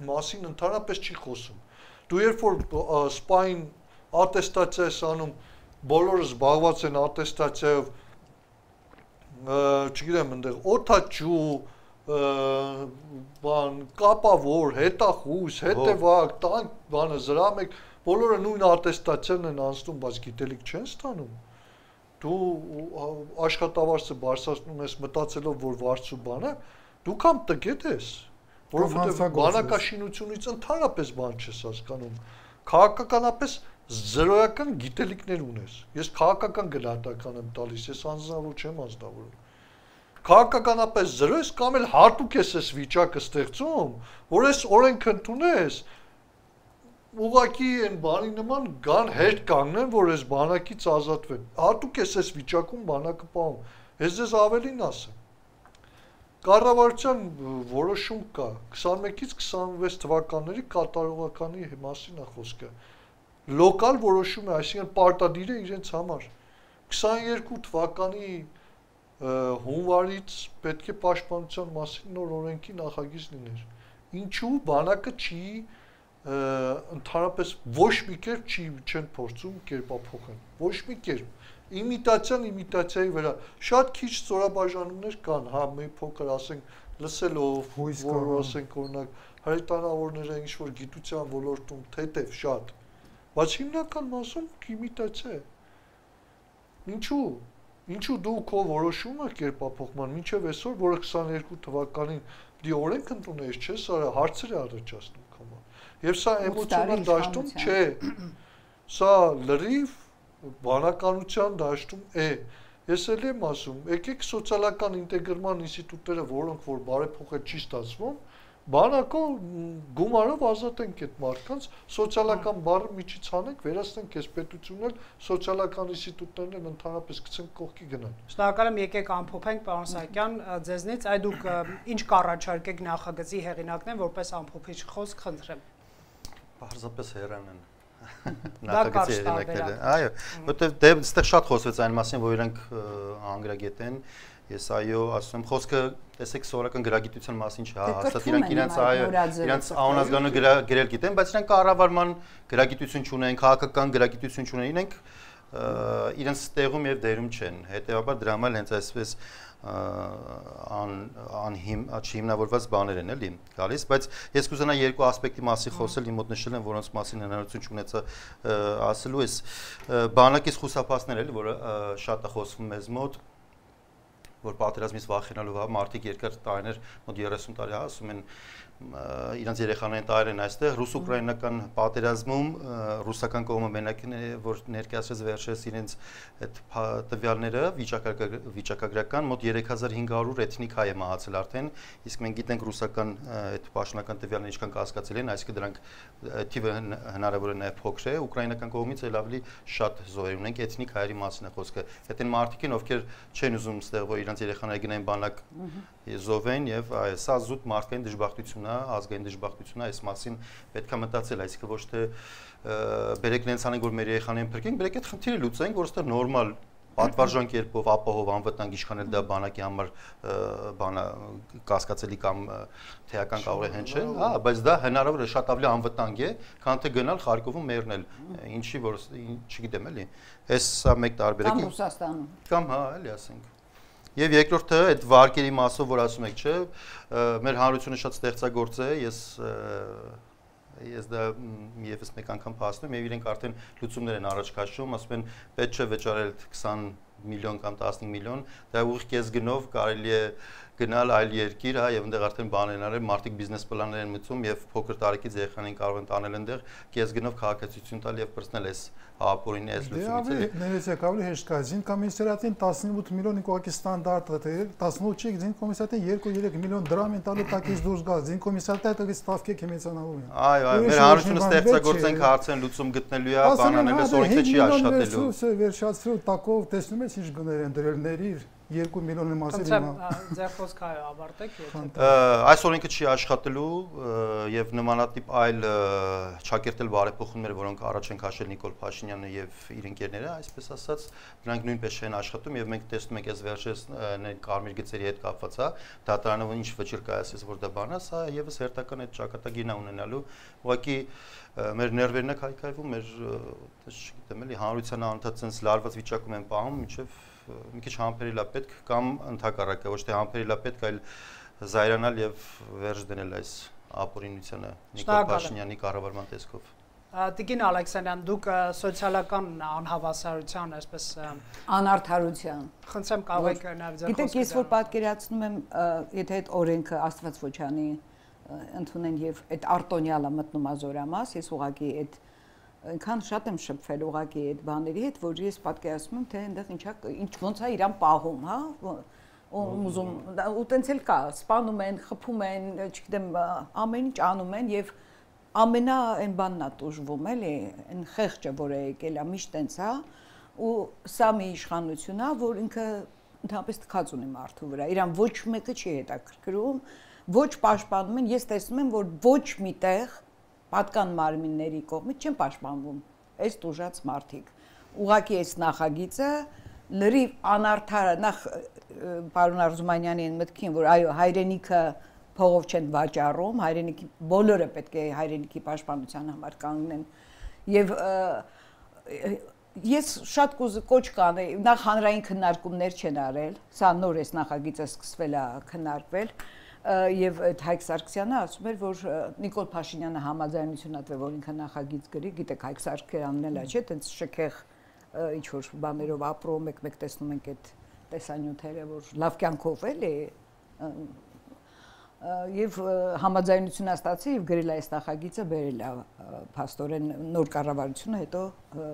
մասին ընդհանրապես չի խոսում Դու երբ որ սպային ատեստացիա ես անում բոլորը զբաղված են ատեստացիայով չգիտեմ այնտեղ օթաչու բան կապավոր հետախուս հետևակ տանք բանը զրամեք Բոլորը նույն ատեստացիան են անցնում, բայց գիտելիք չեն ստանում։ Դու աշխատավարձը բարձրացնում ես մտածելով, որ վարձու բանը, դու կամ տգետ ես, որովհետև բանակաշինությունից ընդհանրապես բան չես հասկանում։ Քաղաքականապես զրոյական գիտելիքներ ունես։ Ես քաղաքական գնահատական եմ տալիս, ես անձնավոր չեմ անձնավորում։ Քաղաքականապես զրո ես կամ էլ հատուկ ես այս վիճակը ստեղծում, որ ես օրենք ընդունես Ուղղակի են բանի նման գան հետ կանգնեն, որ այս բանակից ազատվեն։ Հատուկ ես այս վիճակում բանակը պահում։ Ես ձեզ ավելին ասեմ։ Կառավարության որոշում կա 21-ից 26 թվականների կատարողականի մասին է խոսքը։ Լոկալ որոշում է, այսինքն պարտադիր է իրենց համար։ 22 թվականի հունվարից պետք է պաշտպանության մասին նոր օրենքի նախագիծ լիներ։ Ինչու բանակը չի ընդհանրապես ոչ մի կերպ չեն փորձում կերպափոխել ոչ մի կերպ իմիտացիայի վրա շատ քիչ ծորաբաժանումներ կան հա մի փոքր ասենք լսելով որ ասենք օրինակ հայտարարողները ինչ որ գիտության ոլորտում թեթև շատ բայց հիմնական մասում իմիտացիա է ինչու դու քո որոշումը կերպափոխման մինչև այսօր որը 22 թվականին դի օրենք ընդունես չես արա հարցեր է առաջացնում Եվ սա էմոցիոնալ դաշտում չէ, սա լրիվ բանականության դաշտում է, ես էլ եմ ասում, եկեք սոցիալական ինտեգրման ինստիտուտները, որոնք որ բարեփոխել չի ստացվում, բանակով գումարով ազատենք այդ մարդկանց, սոցիալական բառը միջից հանենք, վերացնենք այս պետությունն էլ, սոցիալական ինստիտուտներն էլ ընդհանրապես գցենք կողքի գնան։ Շնորհակալ եմ, եկեք ամփոփենք, պարոն Սահակյան, ձեզնից, այ դուք ինչ կառաջարկեք նախագծի հեղինակներին, որպես ամփոփիչ խոսք խնդրեմ։ Պարզապես հեռան են նախագծի հեղինակները։ Այո, որտեղ այստեղ շատ խոսվեց այն մասին, որ իրենք անգրագետ են։ Ես այո, ասում եմ, խոսքը տեսեք սովորական գրագիտության մասին չի, հաստատ իրենք իրենց անազգանունը գրել գիտեն, բայց իրենք կառավարման գրագիտություն չունեն, քաղաքական գրագիտություն չունեն, իրենք իրենց տեղում եւ դերում չեն։ Հետեւաբար դրա համար հենց այսպես չհիմնավորված բաներ են էլի գալիս, բայց ես կուզենա երկու ասպեկտի մասին խոսել, իմ մոտ նշել են, որոնց մասին հնարավորություն չունեցա ասելու ես բանակից խուսափածներ էլի, որը շատ է խոսվում մեզ մոտ, որ պատերազմից վախենալու մարդիկ երկար տարիներ, մոտ 30 տարի ասում են իրանց երեխաներին տարել են այստեղ ռուս-ուկրաինական պատերազմում ռուսական կողմը մենակ որ ներկայացրեց վերջերս իրենց այդ տվյալները վիճակագրական մոտ 3500 էթնիկ հայ է մահացել արդեն իսկ մենք գիտենք ռուսական այդ պաշտոնական տվյալները ինչքան կասկածել են այսինքն դրանք թիվը հնարավոր է նաև փոքր է ուկրաինական կողմից էլ ավելի շատ զոհեր ունենք էթնիկ հայերի մասին է խոսքը այդ են մարդիկ են ովքեր չեն ուզում ստեղ որ իրանց երեխաները գնային բանակ զոհվեն եւ սա զուտ մարդկային դժբախտություն ազգային դժբախտություն է այս մասին պետքա մտածել այսինքն ոչ թե բերեք նենց անենք որ մեր երեխաներին փրկենք բերեք այդ խնդիրը լուծենք որ ստեղ նորմալ պատվարժան կերպով ապահով անվտանգ ինչքան էլ դա բանակի համար բանա կասկածելի կամ թեական կարող է հնչել հա բայց դա հնարավոր է շատ ավելի անվտանգ է քան թե գնալ Խարկովում մեռնել ինչի որ չգիտեմ էլի այս սա մեկ տարբերակ կամ Ռուսաստանում կամ հա էլի ասենք Եվ երկրորդը այդ վարկերի մասով որ ասում եք, չէ, մեր հանրությունը շատ ստեղծագործ է, ես դա եւս մեկ անգամ փաստում եւ իրենք արդեն լուծումներ են առաջ քաշում, ասում են պետք չէ վճարել 20 միլիոն կամ 15 միլիոն, դա ուղիղ կես գնով կարելի է գնալ այլ երկիր, հա, եւ այնտեղ արդեն բաներ արել, մարդիկ բիզնես պլաններ են մտցում եւ փոքր տարիքից երեխաներին կարող են տանել այնտեղ կես գնով քաղաքացիություն տալ եւ բրցնել այս ապորինի այս լուծումից։ Ներեցեք ավելի հեշտ կա, զին կոմիսարիատին 18 միլիոն ուղղակի ստանդարտ է, 18 չի, զին կոմիսարիատին 2-3 միլիոն դրամ են տալու տակից դուրս գա, զին կոմիսարիատը դից ստավքի կեմիցանալու են։ Այո, մեր հանրությունը ստեղծագործենք հարցեն լուծում գտնելու է, բանաները սորինքը չի աշխատելու։ Վերջացրու տակով տեսնում ես ինչ գներ են դրել ներիր 2 միլիոնի մասին հիմա ձեր խոսքը ավարտեք այս օրենքը չի աշխատելու եւ նմանատիպ այլ ճակերտել բարեփոխումներ որոնք առաջ են քաշել Նիկոլ Փաշինյանը եւ իր ընկերները այսպես ասած դրանք նույնպես չեն աշխատում եւ մենք տեսնում ենք այս վերջերս կարմիր գծերի հետ կապված հա դատարանը ինչ վճիռ կայացես որ դա բանա սա եւս հերթական այդ ճակատագիրն է ունենալու ուղղակի մեր ներվերն է քայքայվում մեր չգիտեմ էլի հանրության անդադ sense լարված վիճակում են պահում մինչեւ մի քիչ համբերելա պետք կամ ընդհակառակը ոչ թե համբերելա պետք այլ զայրանալ եւ վերջ դնել այս ապօրինությանը Նիկոլ Փաշինյանի կառավարման տեսքով Տիկին Ալեքսանդրյան դուք սոցիալական անհավասարության այսպես անարդարության խնդրեմ կարող եք նաեւ ձեր խոսքը Գիտեք ես որ պատկերացնում եմ եթե այդ օրենքը Աստված ոչանի ընդունեն եւ այդ արտոնյալը մտնում ազորամաս ես ուղղակի այդ այնքան շատ եմ շփվել ուղղակի այդ բաների հետ, որ ես պատկերացնում եմ, թե այնտեղ ինչ ոնց է իրան պահում, հա, ուզում ու տենց էլ կա, սպանում են, խփում են, չգիտեմ, ամեն ինչ անում են եւ ամենա այն բանն է տուժվում, էլի, այն խեղճը, որը եկել է, միշտ տենց, հա, ու սա մի իշխանություն է, որ ինքը ընդհանրապես թքած ունի մարդու վրա, իրան ոչ մեկը չի հետաքրքրում, ոչ պաշտպանում են, ես տեսնում եմ, որ ոչ միտեղ պատկան մարմինների կողմից չեն պաշտպանվում այս տուժած մարդիկ։ Ուղղակի այս նախագիծը լրիվ անարդար նախ պարոն Արզումանյանի այն մտքին, որ այո, հայրենիքը փողով չեն վաճառում, հայրենիքի բոլորը պետք է հայրենիքի պաշտպանության համար կանգնեն։ Եվ ես շատ կոչ կանեի, նախ հանրային քննարկումներ չեն արել, սա նոր էս նախագիծը սկսվել է քննարկվել եւ այդ Հայկ Սարգսյանը ասում էր որ Նիկոլ Փաշինյանը համաձայնություն ա տվել որ ինքը նախագիծ գրի գիտեք Հայկ Սարգսյանն էլ է չէ տենց շքեղ ինչ որ բաներով ապրում եք մեկ տեսնում ենք այդ տեսանյութերը որ լավ կյանքով էլի եւ համաձայնություն ստացի եւ գրել է այս նախագիծը բերել է փաստորեն նոր կառավարությունը հետո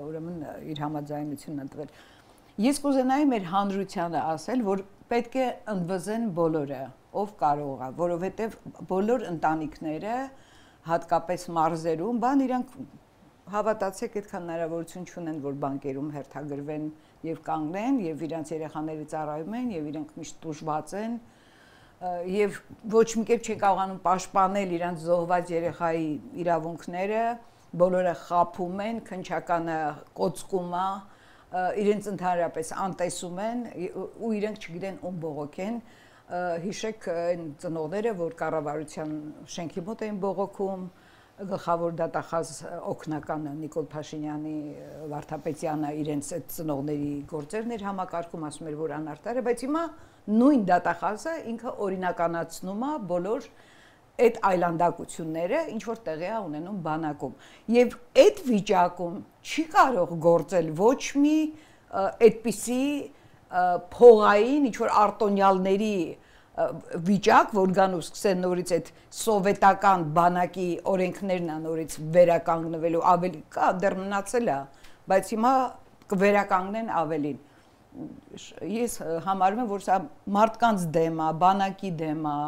ուրեմն իր համաձայնությունն ընտրել ես կուզենայի մեր հանրությանը ասել որ պետք է ընդվզեն բոլորը ով կարող է, որովհետև բոլոր ընտանիքները հատկապես մարզերում, բան իրանք հավատացեք այդքան հնարավորություն չունեն, որ բանկերում հերթագրվեն եւ կանգնեն եւ իրանց երեխաների ծառայում են եւ իրենք միշտ տուժված են եւ ոչ մի կերպ չեն կարողանում պաշտպանել իրանց զոհված երեխայի իրավունքները, բոլորը խափում են, քնչականը կոծկում է, իրենց ընդհանրապես անտեսում են ու իրենք չգիտեն ում բողոքեն հիշեք այն ծնողները, որ կառավարության շենքի մոտ էին բողոքում, գլխավոր դատախազ օգնականը Նիկոլ Փաշինյանի Վարդապետյանը իրենց այդ ծնողների գործերն էր համակարգում, ասում էր, որ անարդար է, բայց հիմա նույն դատախազը ինքը օրինականացնում է բոլոր այդ այլանդակությունները, ինչ որ տեղի է ունենում բանակում։ Եվ այդ վիճակում չի կարող գործել ոչ մի այդպիսի փողային ինչ որ արտոնյալների վիճակ, որ գան ու սկսեն նորից այդ սովետական բանակի օրենքներն ա նորից վերականգնվելու ավելի կա, դեռ մնացել է, բայց հիմա կվերականգնեն ավելին։ Ես համարում եմ, որ սա մարդկանց դեմ է, բանակի դեմ է,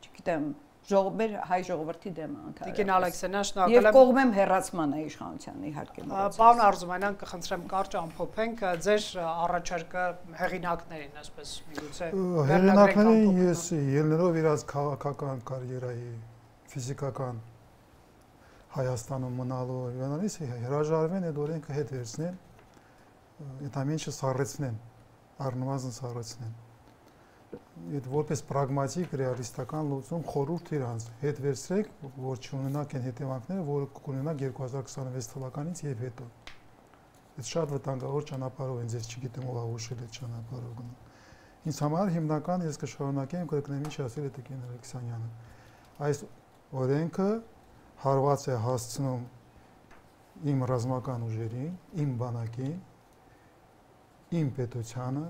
չգիտեմ, մեր հայ ժողովրդի դեմ է ընդհանրապես։ Տիկին Ալեքսանյան, շնորհակալ եմ։ Եվ կողմեմ հեռացման է իշխանության իհարկե։ Պարոն Արզումանյան, կխնդրեմ կարճ ամփոփենք ձեր առաջարկը հեղինակներին, այսպես միգուցե։ Հեղինակներին ես ելնելով իրաց քաղաքական կարիերայի, ֆիզիկական Հայաստանում մնալու հյուրանալիս հրաժարվեն այդ օրենքը հետ վերցնեն, այդ ամենը սառեցնեն, առնվազն սառեցնեն։ Այդ որպես պրագմատիկ ռեալիստական լուծում խորհուրդ իրանց հետ վերցրեք, որ չունենաք այն հետևանքները, որը կունենաք 2026 թվականից եւ հետո։ Այդ շատ վտանգավոր ճանապարհով են, ես չգիտեմ ով աղուշել այդ ճանապարհով գնա։ Ինձ համար հիմնական ես կշարունակեմ կրկնեմ ինչ ասել է Տիկին Ալեքսանյանը։ Այս օրենքը հարված է հասցնում իմ ռազմական ուժերին, իմ բանակին, իմ պետությանը,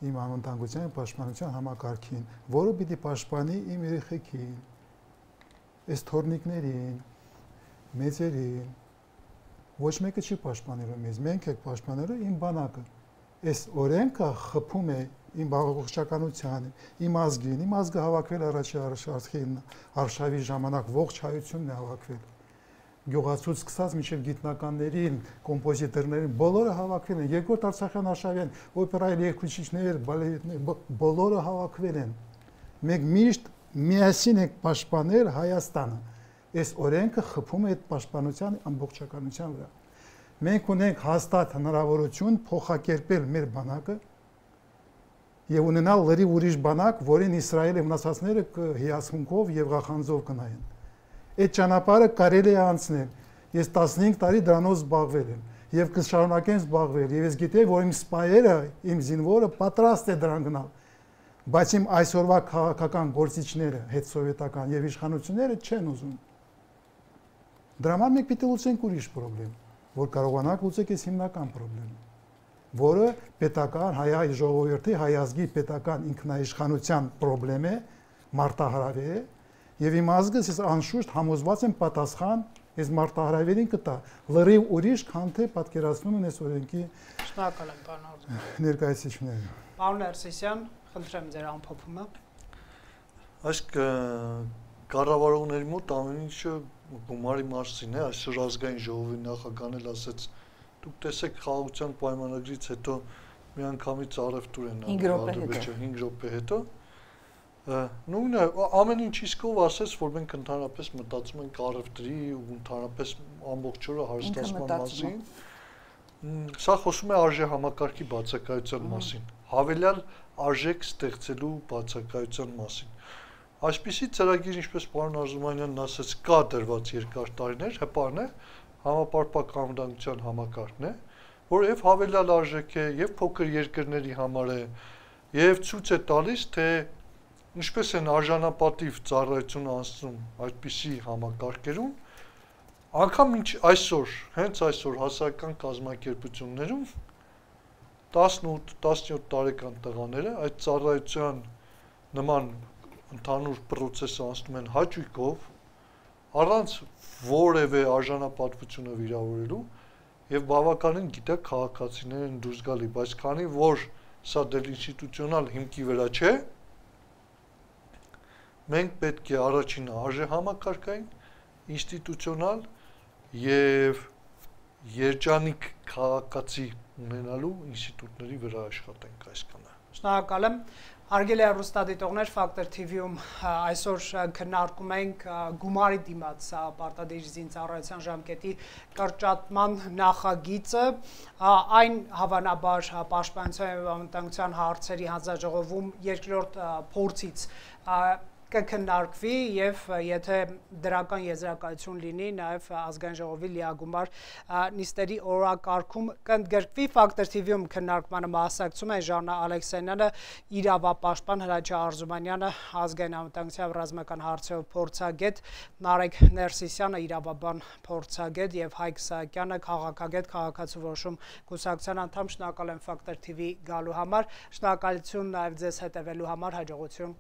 իմ անվտանգության եւ պաշտպանության համակարգին, որը պիտի պաշտպանի իմ երեխեքին, այս թորնիկներին, մեծերին, ոչ մեկը չի պաշտպանելու մեզ, մենք ենք պաշտպանելու իմ բանակը։ Այս օրենքը խփում է իմ բաղողջականությանը, իմ ազգին, իմ ազգը հավաքվել առաջի արշավի ժամանակ ողջ հայությունն է հավաքվել։ Գյուղացուց սկսած մինչև գիտնականներին, կոմպոզիտորներին, բոլորը հավաքվել են։ Երկրորդ Արցախյան արշավյան օպերայի երգիչներ, բալետներ, բոլորը հավաքվել են։ Մենք միշտ միասին ենք պաշտպանել Հայաստանը։ Այս օրենքը խփում է այդ պաշտպանության ամբողջականության վրա։ Մենք ունենք հաստատ հնարավորություն փոխակերպել մեր բանակը եւ ունենալ լրիվ ուրիշ բանակ, որին Իսրայելի մնացածները հիասմունքով եւ ղախանձով կնայեն։ Այդ ճանապարհը կարելի է անցնել։ Ես 15 տարի դրանով զբաղվել եմ եւ կշարունակեմ զբաղվել եւ ես գիտեմ, որ իմ սպայերը, իմ զինվորը պատրաստ է դրան գնալ։ Բայց իմ այսօրվա քաղաքական գործիչները, հետսովետական եւ իշխանությունները չեն ուզում։ Դրա համար մենք պիտի լուծենք ուրիշ խնդրեմ, որ կարողանանք լուծել այս հիմնական խնդրեմը, որը պետական հայ ժողովրդի, հայ ազգի պետական ինքնաիշխանության խնդրեմ է, մարտահրավեր է։ Եվ իմ ազգս ես անշուշտ համոզված եմ պատասխան այս մարտահրավերին կտա լրիվ ուրիշ, քան թե պատկերացնում են այս օրենքի Շնորհակալ եմ, պարոն Արզումանյան։ Ներկայացուցիչները։ Պարոն Ներսիսյան, խնդրեմ ձեր ամփոփումը։ Այս կառավարողների մոտ ամեն ինչը գումարի մասին է, այսօր ազգային ժողովի նախագահն էլ ասաց, դուք տեսեք խաղաղության պայմանագրից հետո միանգամից առևտուր են 5 րոպե հետո նույնը ամեն ինչ իսկով ասես, որ մենք ընդհանրապես մտածում ենք առևտրի ու ընդհանրապես ամբողջ օրը հարստացման մասին։ Սա խոսում է արժե համակարգի բացակայության մասին, հավելյալ արժեք ստեղծելու բացակայության մասին։ Այսպիսի ծրագիր, ինչպես պարոն Արզումանյանն ասաց, կա դրված երկար տարիներ, հպարն է, համապարփակ անվտանգության համակարգն է, որ եւ հավելյալ արժեք է, եւ փոքր երկրների համար է, եւ ցույց է տալիս, թե ինչպես են արժանապատիվ ծառայություն անցնում այդպիսի համակարգերում, անգամ ինչ այսօր, հենց այսօր հասարակական կազմակերպություններում 18-17 տարեկան տղաները այդ ծառայության նման ընդհանուր process-ը անցնում են հաճույքով, առանց որևէ արժանապատվությունը վիրավորելու եւ բավականին գիտակ քաղաքացիներ են դուրս գալի, բայց քանի որ սա դեռ ինստիտուցիոնալ հիմքի վրա չէ, մենք պետք է առաջինը արժե համակարգային, ինստիտուցիոնալ եւ երջանիկ քաղաքացի ունենալու ինստիտուտների վրա աշխատենք այսքանը։ Շնորհակալ եմ։ Հարգելի հեռուստադիտողներ, Factor TV-ում այսօր քննարկում ենք գումարի դիմաց պարտադիր զինծառայության ժամկետի կրճատման նախագիծը, այն հավանաբար պաշտպանության եւ անվտանգության հարցերի հանձնաժողովում երկրորդ փորձից կքննարկվի եւ եթե դրական եզրակացություն լինի, նաեւ ազգային ժողովի լիագումար նիստերի օրակարգում կընդգրկվի Factor TV-ում քննարկմանը մասնակցում են Ժաննա Ալեքսանյանը, իրավապաշտպան Հրաչյա Արզումանյանը, ազգային անվտանգության ռազմական հարցերով փորձագետ, Նարեկ Ներսիսյանը, իրավաբան փորձագետ եւ Հայկ Սահակյանը, քաղաքագետ, քաղաքացու որոշում կուսակցության անդամ։ Շնորհակալ եմ Factor TV գալու համար, շնորհակալություն նաեւ ձեզ հետևելու համար, հաջողություն։